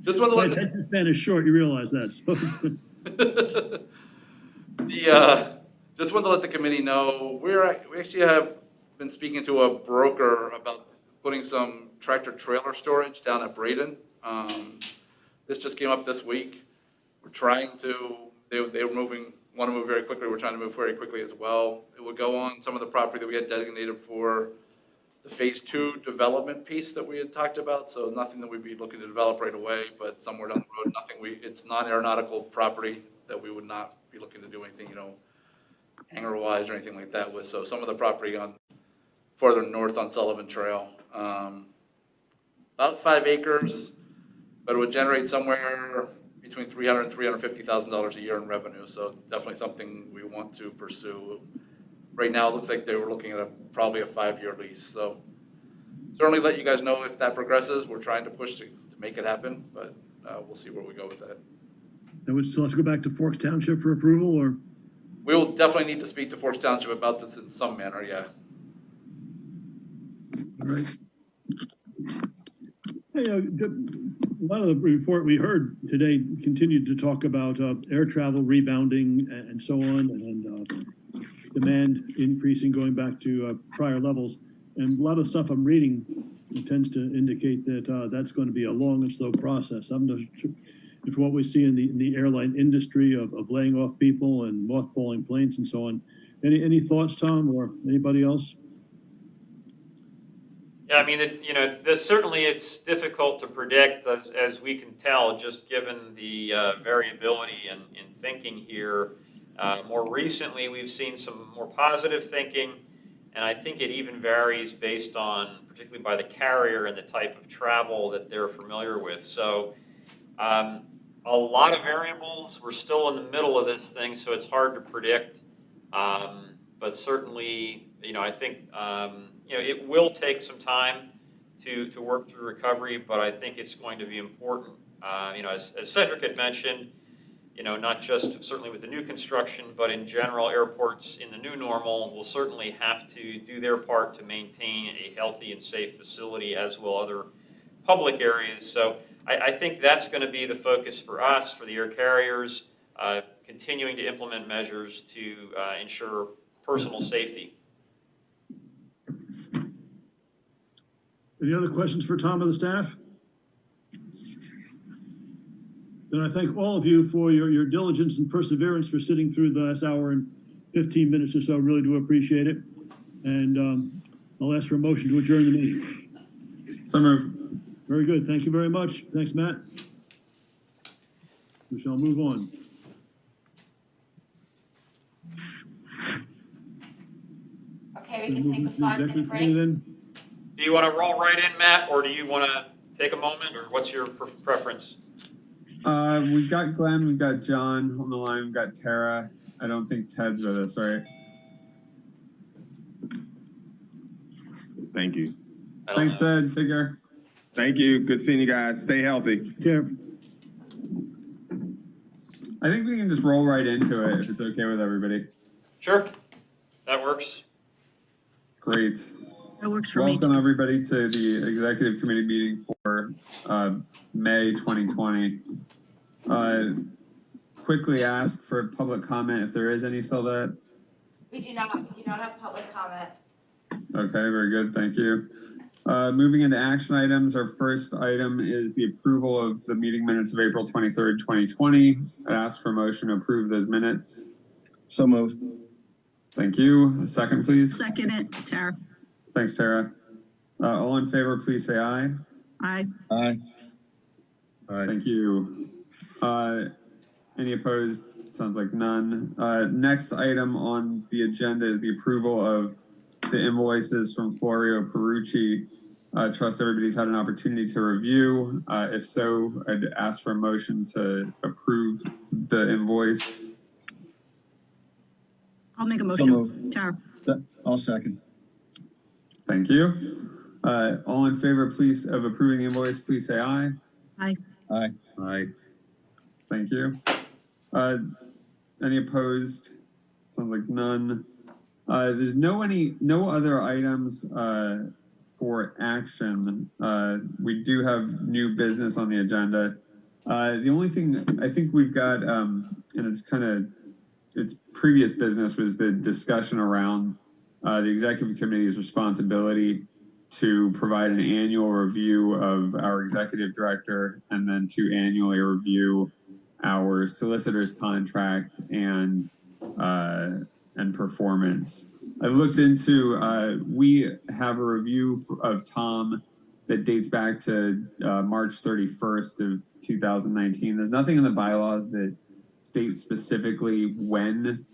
Just want to My let attention span is short, you realize that. So. Just wanted to let the committee know, we actually have been speaking to a broker about putting some tractor trailer storage down at Braden. This just came up this week. We're trying to, they want to move very quickly. We're trying to move very quickly as well. It would go on some of the property that we had designated for the phase 2 development piece that we had talked about. So nothing that we'd be looking to develop right away, but somewhere down the road, it's non-aeronautical property that we would not be looking to do anything, you know, hangar-wise or anything like that with. So some of the property on further north on Sullivan Trail, about 5 acres, but it would generate somewhere between $300,000 and $350,000 a year in revenue. So definitely something we want to pursue. Right now, it looks like they were looking at probably a 5-year lease. So certainly let you guys know if that progresses. We're trying to push to make it happen, but we'll see where we go with that. And we still have to go back to Forks Township for approval, or? We will definitely need to speak to Forks Township about this in some manner, yeah. All right. Hey, a lot of the report we heard today continued to talk about air travel rebounding and so on, and demand increasing, going back to prior levels. And a lot of stuff I'm reading tends to indicate that that's going to be a long and slow process. I'm not sure if what we see in the airline industry of laying off people and mothballing planes and so on. Any thoughts, Tom, or anybody else? Yeah, I mean, certainly it's difficult to predict, as we can tell, just given the variability in thinking here. More recently, we've seen some more positive thinking, and I think it even varies based on, particularly by the carrier and the type of travel that they're familiar with. So a lot of variables. We're still in the middle of this thing, so it's hard to predict. But certainly, I think, it will take some time to work through recovery, but I think it's going to be important. As Cedric had mentioned, not just certainly with the new construction, but in general, airports in the new normal will certainly have to do their part to maintain a healthy and safe facility, as will other public areas. So I think that's going to be the focus for us, for the air carriers, continuing to implement measures to ensure personal safety. Any other questions for Tom or the staff? Then I thank all of you for your diligence and perseverance for sitting through the last hour and 15 minutes or so. Really do appreciate it. And I'll ask for a motion to adjourn the meeting. So moved. Very good. Thank you very much. Thanks, Matt. We shall move on. Okay, we can take a 5-minute break. Do you want to roll right in, Matt, or do you want to take a moment, or what's your preference? We've got Glenn, we've got John on the line, we've got Tara. I don't think Ted's with us, right? Thank you. Thanks, Ted. Take care. Thank you. Good seeing you guys. Stay healthy. Yeah. I think we can just roll right into it if it's okay with everybody. Sure. That works. Great. That works for me. Welcome everybody to the executive committee meeting for May 2020. Quickly ask for public comment if there is any still that. We do not have public comment. Okay, very good. Thank you. Moving into action items, our first item is the approval of the meeting minutes of April 23rd, 2020. I'd ask for a motion to approve those minutes. So moved. Thank you. A second, please. Second it, Tara. Thanks, Tara. All in favor, please say aye. Aye. Aye. Aye. Thank you. Any opposed? Sounds like none. Next item on the agenda is the approval of the invoices from Florio Perucci. Trust everybody's had an opportunity to review. If so, I'd ask for a motion to approve the invoice. I'll make a So motion. moved. Tara. I'll second. Thank you. All in favor, please, of approving the invoice, please say aye. Aye. Aye. Aye. Thank you. Any opposed? Sounds like none. There's no other items for action. We do have new business on the agenda. The only thing I think we've got, and it's previous business, was the discussion around the executive committee's responsibility to provide an annual review of our executive director and then to annually review our solicitor's contract and performance. I've looked into, we have a review of Tom that dates back to March 31st of 2019. There's nothing in the bylaws that states specifically when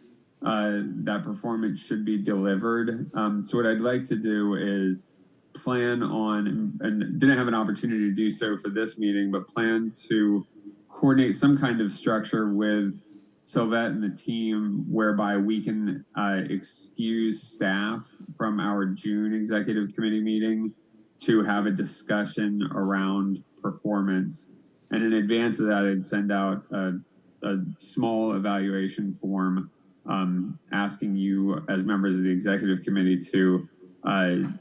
that performance should be delivered. So what I'd like to do is plan on, and didn't have an opportunity to do so for this meeting, but plan to coordinate some kind of structure with Sylvette and the team whereby we can excuse staff from our June executive committee meeting to have a discussion around performance. And in advance of that, I'd send out a small evaluation form asking you as members of the executive committee to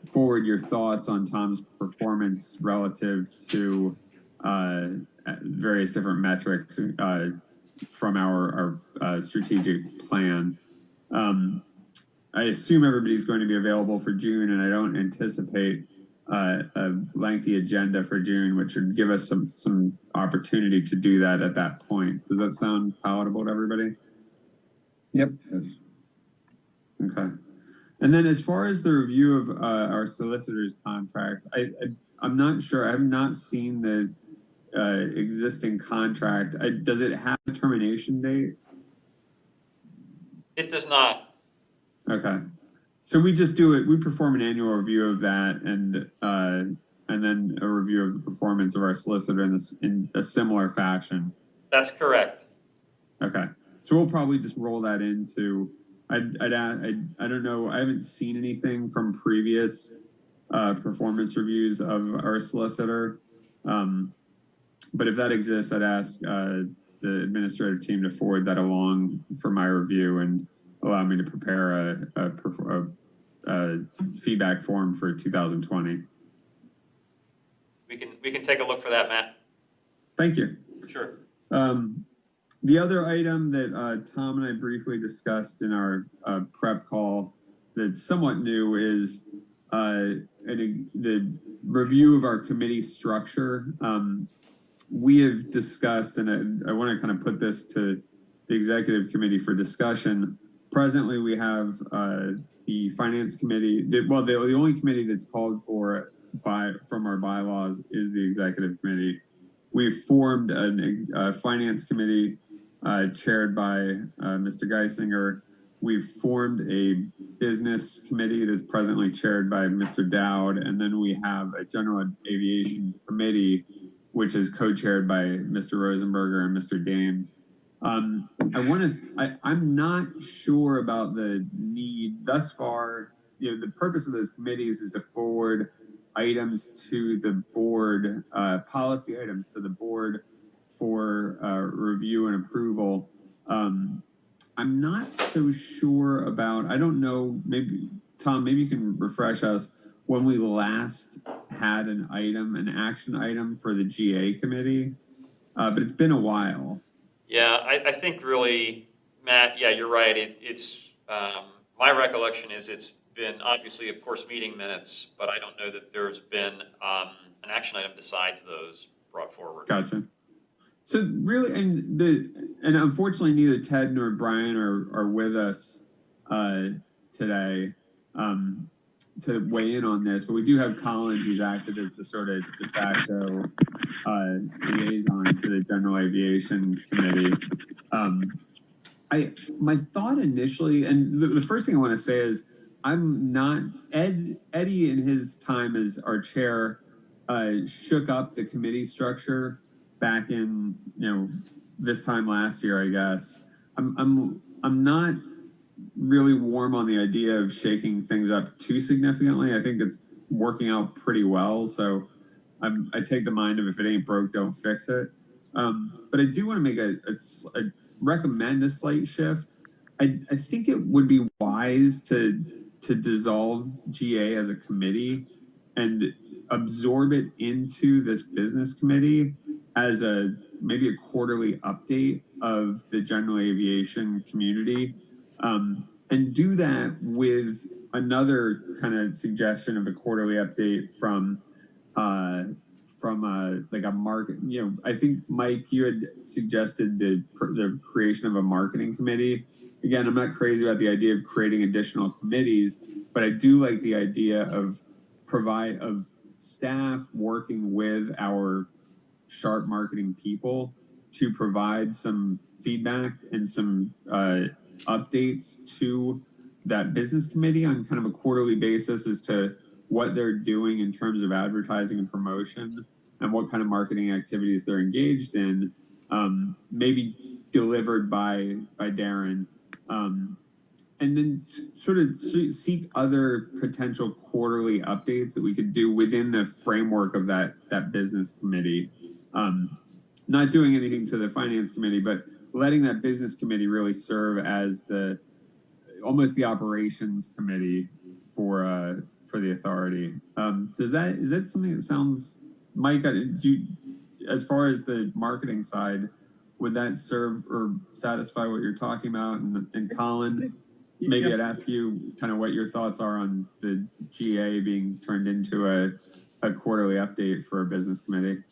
forward your thoughts on Tom's performance relative to various different metrics from our strategic plan. I assume everybody's going to be available for June, and I don't anticipate a lengthy agenda for June, which would give us some opportunity to do that at that point. Does that sound palatable to everybody? Yep. Okay. And then as far as the review of our solicitor's contract, I'm not sure. I have not seen the existing contract. Does it have a termination date? It does not. Okay. So we just do it. We perform an annual review of that, and then a review of the performance of our solicitor in a similar fashion. That's correct. Okay. So we'll probably just roll that into. I don't know. I haven't seen anything from previous performance reviews of our solicitor. But if that exists, I'd ask the administrative team to forward that along for my review and allow me to prepare a feedback form for 2020. We can take a look for that, Matt. Thank you. Sure. The other item that Tom and I briefly discussed in our prep call that's somewhat new is the review of our committee structure. We have discussed, and I want to kind of put this to the executive committee for discussion. Presently, we have the finance committee. The only committee that's called for from our bylaws is the executive committee. We've formed a finance committee chaired by Mr. Geisinger. We've formed a business committee that's presently chaired by Mr. Dowd, and then we have a general aviation committee, which is co-chaired by Mr. Rosenberger and Mr. Dames. I'm not sure about the need thus far. The purpose of those committees is to forward items to the board, policy items to the board for review and approval. I'm not so sure about, I don't know, maybe, Tom, maybe you can refresh us when we last had an action item for the GA committee, but it's been a while. Yeah, I think really, Matt, yeah, you're right. It's my recollection is it's been, obviously, of course, meeting minutes, but I don't know that there's been an action item besides those brought forward. Gotcha. So really, and unfortunately, neither Ted nor Brian are with us today to weigh in on this, but we do have Colin, who's acted as the sort of de facto liaison to the General Aviation Committee. My thought initially, and the first thing I want to say is, I'm not Eddie in his time as our chair shook up the committee structure back in this time last year, I guess. I'm not really warm on the idea of shaking things up too significantly. I think it's working out pretty well. So I take the mind of if it ain't broke, don't fix it. But I do want to make a recommend a slight shift. I think it would be wise to dissolve GA as a committee and absorb it into this business committee as maybe a quarterly update of the general aviation community, and do that with another kind of suggestion of a quarterly update from like a market. I think Mike, you had suggested the creation of a marketing committee. Again, I'm not crazy about the idea of creating additional committees, but I do like the idea of staff working with our sharp marketing people to provide some feedback and some updates to that business committee on kind of a quarterly basis as to what they're doing in terms of advertising and promotion and what kind of marketing activities they're engaged in, maybe delivered by Darren, and then sort of seek other potential quarterly updates that we could do within the framework of that business committee. Not doing anything to the finance committee, but letting that business committee really serve as almost the operations committee for the authority. Is that something that sounds, Mike, as far as the marketing side, would that serve or satisfy what you're talking about? And Colin, maybe I'd ask you kind of what your thoughts are on the GA being turned into a quarterly update for a business committee.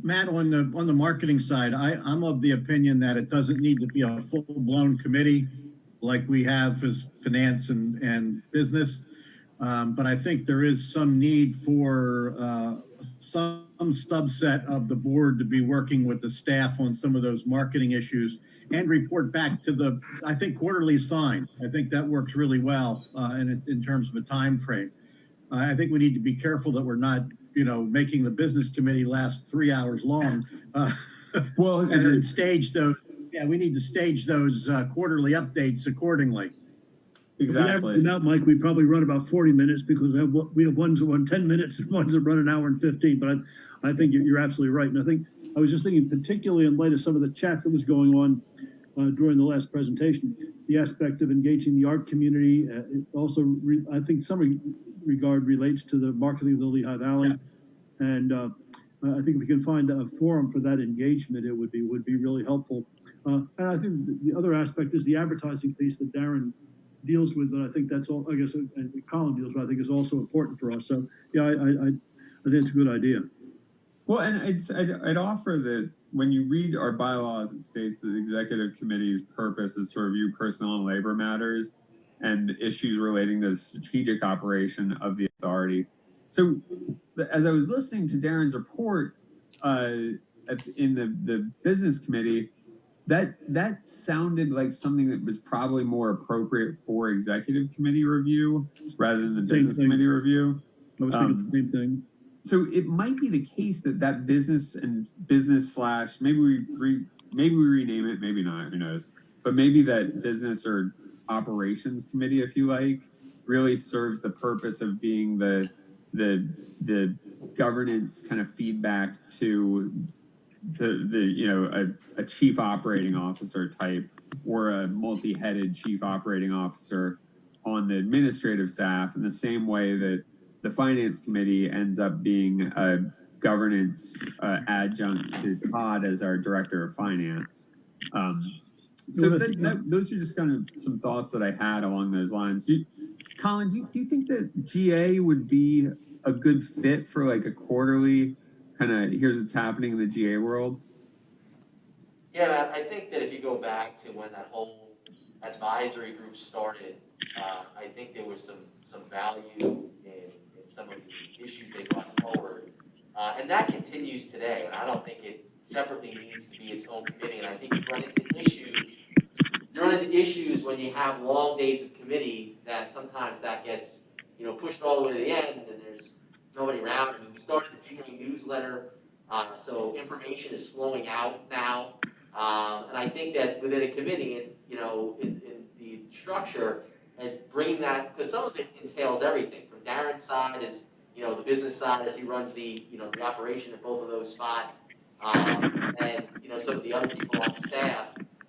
Matt, on the marketing side, I'm of the opinion that it doesn't need to be a full-blown committee like we have as finance and business. But I think there is some need for some subset of the board to be working with the staff on some of those marketing issues and report back to I think quarterly is fine. I think that works really well in terms of a time frame. I think we need to be careful that we're not, making the business committee last 3 hours long. Well, and then stage those. Yeah, we need to stage those quarterly updates accordingly. Exactly. If we Mike, we probably run about 40 minutes because we have ones that run 10 minutes and ones that run an hour and 15. But I think you're absolutely right. And I was just thinking, particularly in light of some of the chat that was going on during the last presentation, the aspect of engaging the art community. Also, I think some regard relates to the marketing of the Lehigh Valley. Yeah. And I think if we can find a forum for that engagement, it would be really helpful. And I think the other aspect is the advertising piece that Darren deals with, but I think that's all, I guess, and Colin deals with, I think is also important for us. So yeah, I think it's a good idea. Well, and I'd offer that when you read our bylaws, it states that the executive committee's purpose is to review personnel and labor matters and issues relating to the strategic operation of the authority. So as I was listening to Darren's report in the business committee, that sounded like something that was probably more appropriate for executive committee review rather than the business committee review. I was thinking the same thing. So it might be the case that business / maybe we rename it, maybe not, who knows? But maybe that business or operations committee, if you like, really serves the purpose of being the governance kind of feedback to a chief operating officer type or a multi-headed chief operating officer on the administrative staff in the same way that the finance committee ends up being a governance adjunct to Todd as our director of finance. So those are just kind of some thoughts that I had along those lines. Colin, do you think that GA would be a good fit for like a quarterly kind of here's what's happening in the GA world? Yeah, I think that if you go back to when that whole advisory group started, I think there was some value in some of the issues they brought forward. And that continues today, and I don't think it separately needs to be its own committee. And I think you run into issues when you have long days of committee that sometimes that gets, pushed all the way to the end and there's nobody around. I mean, we started the GA newsletter, so information is flowing out now. And I think that within a committee, in the structure, and bringing that, because some of it entails everything. From Darren's side is, the business side as he runs the operation at both of those spots, and some of the other people on staff.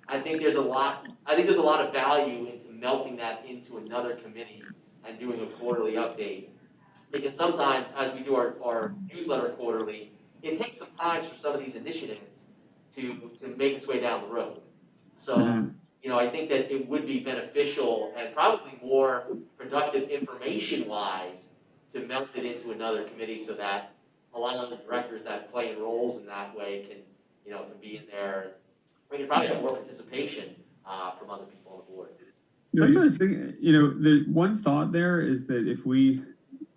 I think there's a lot of value into melting that into another committee and doing a quarterly update. Because sometimes, as we do our newsletter quarterly, it takes some time for some of these initiatives to make its way down the road. So, I think that it would be beneficial and probably more productive information-wise to melt it into another committee so that a lot of the directors that play in roles in that way can be in there. We can probably have more participation from other people on the board. That's what I was thinking. The one thought there is that if we,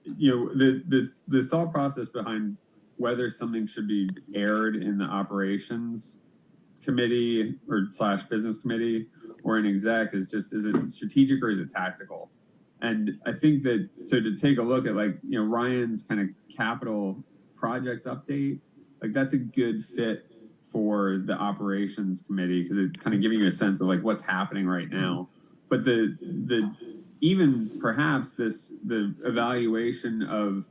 the thought process behind whether something should be aired in the operations committee or / business committee or an exec is it strategic or is it tactical? And I think that, so to take a look at Ryan's kind of capital projects update, that's a good fit for the operations committee because it's kind of giving you a sense of what's happening right now. But the even perhaps the evaluation of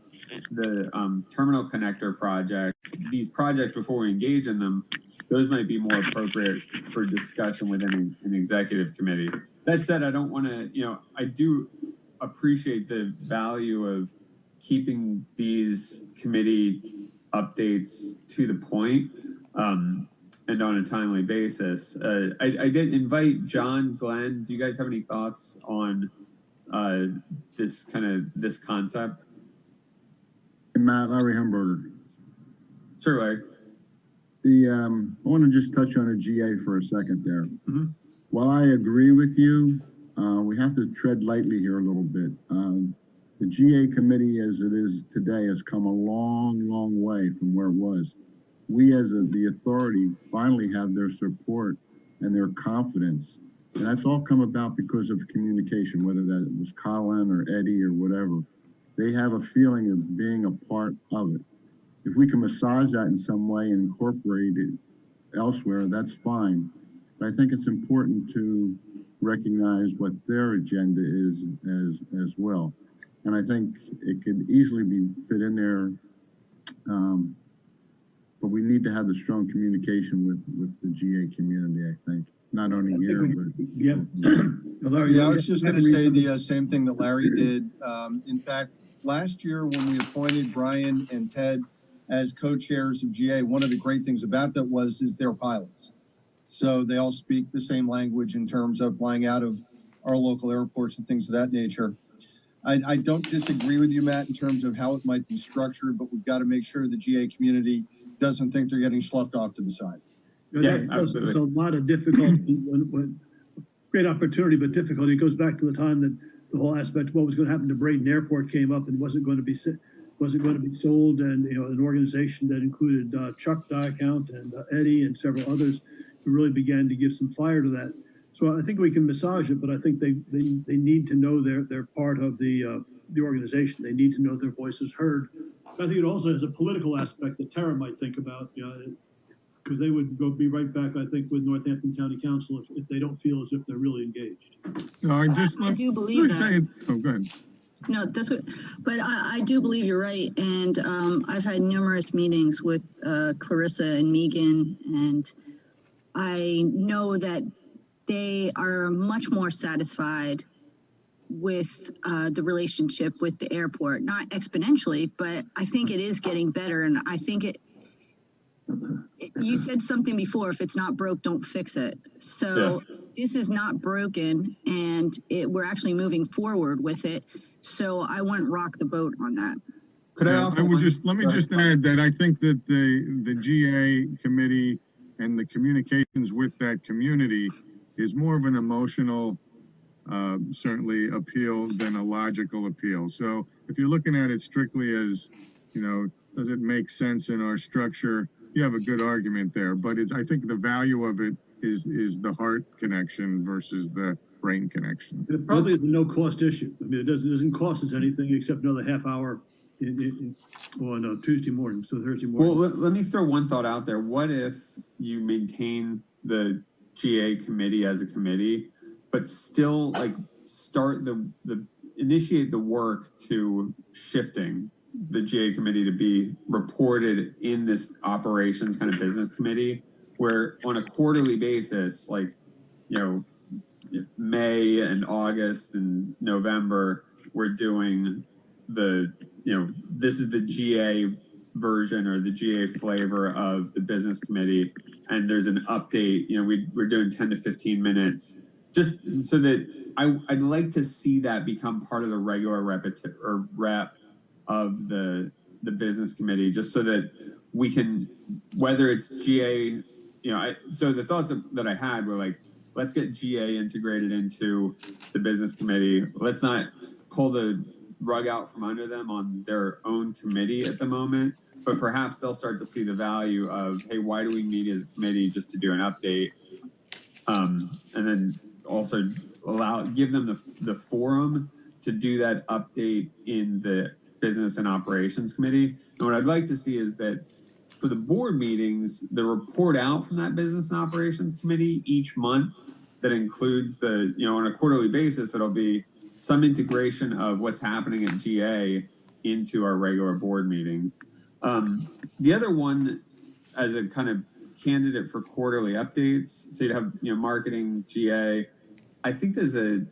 the terminal connector project, these projects before we engage in them, those might be more appropriate for discussion within an executive committee. That said, I don't want to, I do appreciate the value of keeping these committee updates to the point and on a timely basis. I did invite John, Glenn. Do you guys have any thoughts on this concept? Matt, Larry Hamburger. Sure, Larry. I want to just touch on a GA for a second there. While I agree with you, we have to tread lightly here a little bit. The GA committee as it is today has come a long, long way from where it was. We as the authority finally have their support and their confidence. And that's all come about because of communication, whether that was Colin or Eddie or whatever. They have a feeling of being a part of it. If we can massage that in some way and incorporate it elsewhere, that's fine. But I think it's important to recognize what their agenda is as well. And I think it could easily be fit in there. But we need to have the strong communication with the GA community, I think. Not only here, but... Yeah, I was just going to say the same thing that Larry did. In fact, last year when we appointed Brian and Ted as co-chairs of GA, one of the great things about that is they're pilots. So they all speak the same language in terms of flying out of our local airports and things of that nature. I don't disagree with you, Matt, in terms of how it might be structured, but we've got to make sure the GA community doesn't think they're getting sloughed off to the side. Yeah, absolutely. It's a lot of difficulty, great opportunity, but difficulty. It goes back to the time that the whole aspect of what was going to happen to Braden Airport came up and wasn't going to be sold, and an organization that included Chuck Dykount and Eddie and several others who really began to give some fire to that. So I think we can massage it, but I think they need to know they're part of the organization. They need to know their voice is heard. I think it also has a political aspect that Tara might think about, because they would be right back, I think, with Northampton County Council if they don't feel as if they're really engaged. No, I do believe that. Oh, go ahead. No, that's what, but I do believe you're right. And I've had numerous meetings with Clarissa and Megan, and I know that they are much more satisfied with the relationship with the airport, not exponentially, but I think it is getting better. And I think You said something before, if it's not broke, don't fix it. So this is not broken, and we're actually moving forward with it. So I wouldn't rock the boat on that. Let me just add that I think that the GA committee and the communications with that community is more of an emotional, certainly appeal than a logical appeal. So if you're looking at it strictly as, does it make sense in our structure? You have a good argument there, but I think the value of it is the heart connection versus the brain connection. It probably is a no-cost issue. I mean, it doesn't cost us anything except another half hour on Tuesday morning, so Thursday morning. Well, let me throw one thought out there. What if you maintain the GA committee as a committee, but still start initiate the work to shifting the GA committee to be reported in this operations kind of business committee, where on a quarterly basis, May and August and November, we're doing this is the GA version or the GA flavor of the business committee, and there's an update. We're doing 10 to 15 minutes, just so that I'd like to see that become part of the regular rep of the business committee, just so that we can, whether it's GA, so the thoughts that I had were let's get GA integrated into the business committee. Let's not pull the rug out from under them on their own committee at the moment, but perhaps they'll start to see the value of, hey, why do we meet as a committee just to do an update? And then also give them the forum to do that update in the business and operations committee. And what I'd like to see is that for the board meetings, the report out from that business and operations committee each month that includes on a quarterly basis, it'll be some integration of what's happening at GA into our regular board meetings. The other one, as a kind of candidate for quarterly updates, so you'd have marketing, GA. I think there's a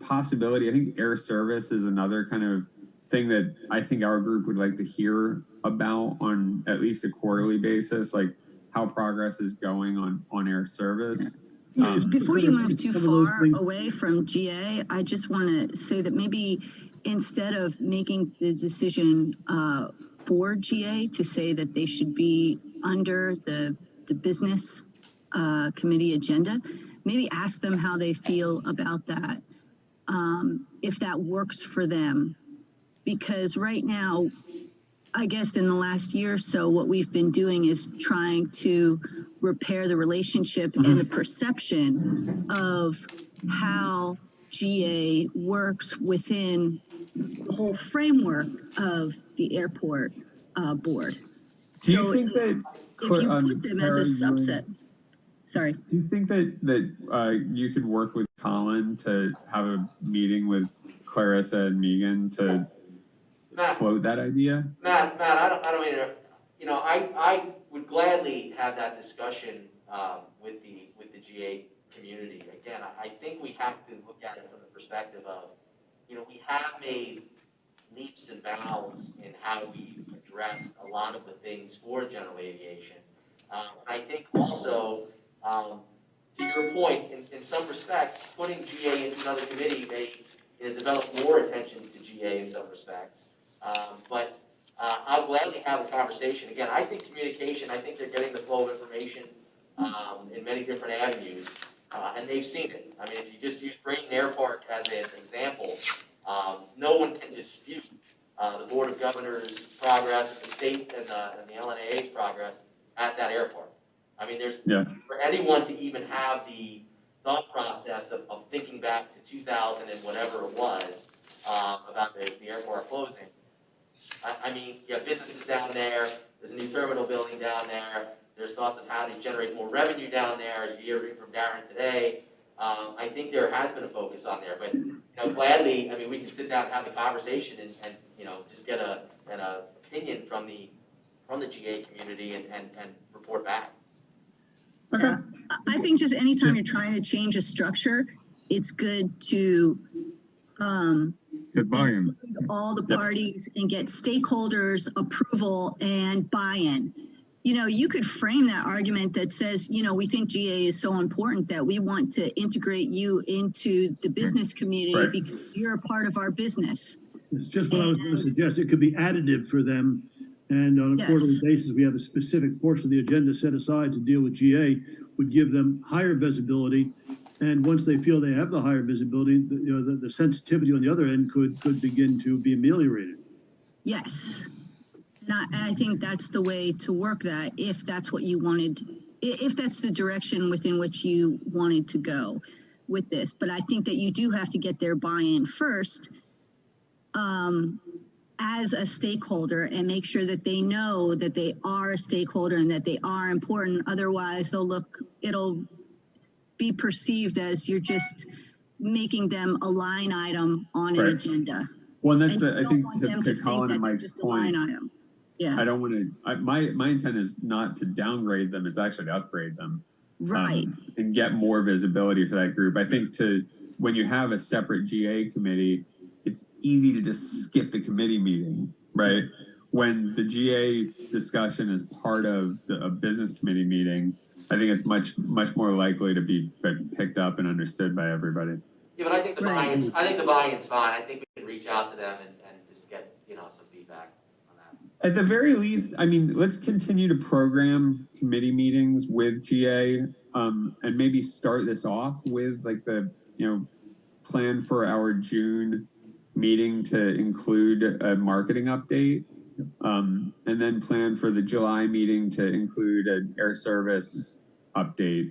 possibility. I think air service is another kind of thing that I think our group would like to hear about on at least a quarterly basis, like how progress is going on air service. Before you move too far away from GA, I just want to say that maybe instead of making the decision for GA to say that they should be under the business committee agenda, maybe ask them how they feel about that, if that works for them. Because right now, I guess in the last year or so, what we've been doing is trying to repair the relationship and the perception of how GA works within the whole framework of the airport board. Do you think that if you put them as a subset? Sorry. Do you think that you could work with Colin to have a meeting with Clarissa and Megan to float that idea? Matt, I don't mean to, I would gladly have that discussion with the GA community. Again, I think we have to look at it from the perspective of, we have made leaps and bounds in how we address a lot of the things for general aviation. I think also, to your point, in some respects, putting GA into another committee may develop more attention to GA in some respects. But I'll gladly have a conversation. Again, I think communication, I think they're getting the flow of information in many different avenues, and they've seen it. I mean, if you just use Brayton Airport as an example, no one can dispute the Board of Governors' progress, the state and the LNAA's progress at that airport. I mean, for anyone to even have the thought process of thinking back to 2000 and whatever it was about the airport closing. I mean, you have businesses down there, there's a new terminal building down there, there's thoughts of how to generate more revenue down there, as you heard from Darren today. I think there has been a focus on there, but gladly, I mean, we can sit down and have a conversation and just get an opinion from the GA community and report back. Okay. I think just anytime you're trying to change a structure, it's good to get buy-in, all the parties and get stakeholders approval and buy-in. you know, you could frame that argument that says, you know, we think GA is so important that we want to integrate you into the business community because you're a part of our business. It's just what I was going to suggest. It could be additive for them. And on a quarterly basis, we have a specific portion of the agenda set aside to deal with GA, would give them higher visibility. And once they feel they have the higher visibility, the sensitivity on the other end could begin to be ameliorated. Yes. And I think that's the way to work that, if that's what you wanted, if that's the direction within which you wanted to go with this. But I think that you do have to get their buy-in first as a stakeholder and make sure that they know that they are a stakeholder and that they are important. Otherwise, it'll be perceived as you're just making them a line item on an agenda. Well, and that's And I think to to Colin and Mike's point. Yeah. I don't want to. My intent is not to downgrade them. It's actually to upgrade them, right? And get more visibility for that group. I think when you have a separate GA committee, it's easy to just skip the committee meeting, right? When the GA discussion is part of a business committee meeting, I think it's much more likely to be picked up and understood by everybody. Yeah, but I think the buy-in's fine. I think we can reach out to them and just get, you know, some feedback on that. At the very least, I mean, let's continue to program committee meetings with GA, and maybe start this off with like the, you know, plan for our June meeting to include a marketing update, and then plan for the July meeting to include an air service update.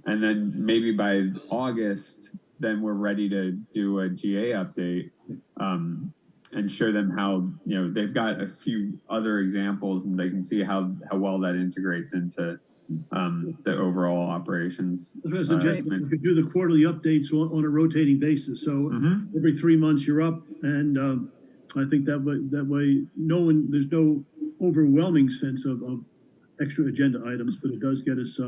And then maybe by August, then we're ready to do a GA update, and show them how, you know, they've got a few other examples and they can see how well that integrates into the overall operations. I was going to suggest we could do the quarterly updates on a rotating basis. So every 3 months you're up, and I think that way there's no overwhelming sense of extra agenda items, but it does get us.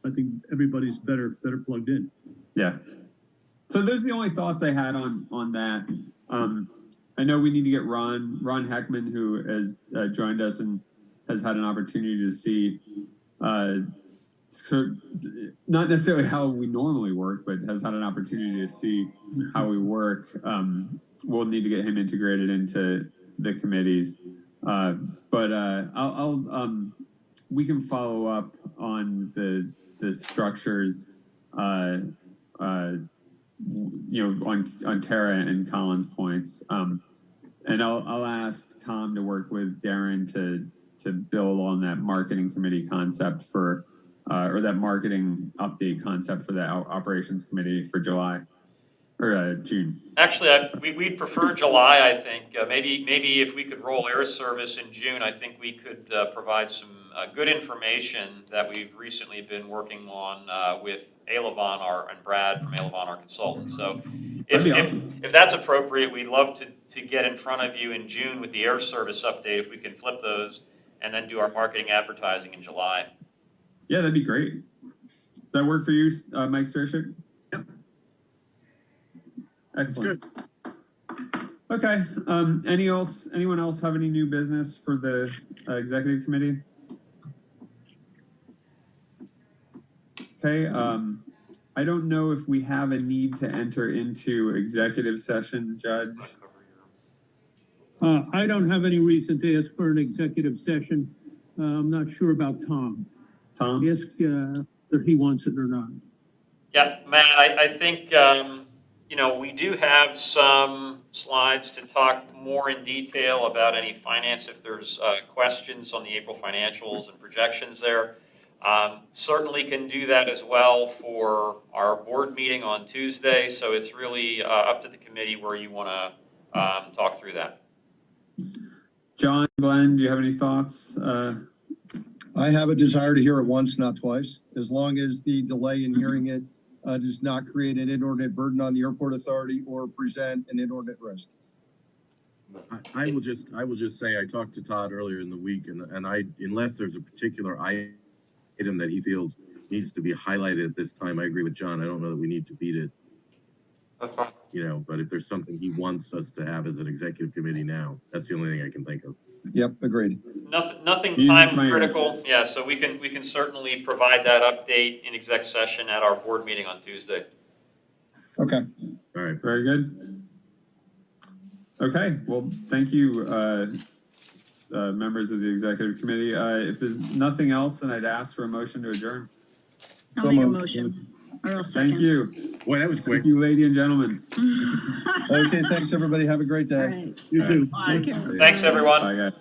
I think everybody's better plugged in. Yeah. So those are the only thoughts I had on that. I know we need to get Ron Heckman, who has joined us and has had an opportunity to see. Not necessarily how we normally work, but has had an opportunity to see how we work. We'll need to get him integrated into the committees. But we can follow up on the structures, you know, on Tara and Colin's points. And I'll ask Tom to work with Darren to build on that marketing committee concept for, or that marketing update concept for the operations committee for July or June. Actually, we'd prefer July, I think. Maybe if we could roll air service in June, I think we could provide some good information that we've recently been working on with Alavon, and Brad from Alavon, our consultant. So if that's appropriate, we'd love to get in front of you in June with the air service update, if we can flip those, and then do our marketing advertising in July. Yeah, that'd be great. Does that work for you, Mike Strashik? Yep. Excellent. Okay. Anyone else have any new business for the executive committee? Okay. I don't know if we have a need to enter into executive session, Judge. I don't have any reason to ask for an executive session. I'm not sure about Tom. Tom? Ask whether he wants it or not. Yeah, Matt, I think, you know, we do have some slides to talk more in detail about any finance, if there's questions on the April financials and projections there. Certainly can do that as well for our board meeting on Tuesday. So it's really up to the committee where you want to talk through that. John, Glenn, do you have any thoughts? I have a desire to hear it once, not twice, as long as the delay in hearing it does not create an inordinate burden on the airport authority or present an inordinate risk. I will just say, I talked to Todd earlier in the week, and unless there's a particular item that he feels needs to be highlighted at this time, I agree with John. I don't know that we need to beat it. That's fine. You know, but if there's something he wants us to have as an executive committee now, that's the only thing I can think of. Yep, agreed. Nothing Music time to my ears. critical. Yeah, so we can certainly provide that update in exec session at our board meeting on Tuesday. Okay. All right. Very good. Okay, well, thank you, members of the executive committee. If there's nothing else, then I'd ask for a motion to adjourn. I'll make a motion, or I'll second. Thank you. Boy, that was quick. Thank you, ladies and gentlemen. Okay, thanks, everybody. Have a great day. All right. You too. Take care. Thanks, everyone. Bye, guys.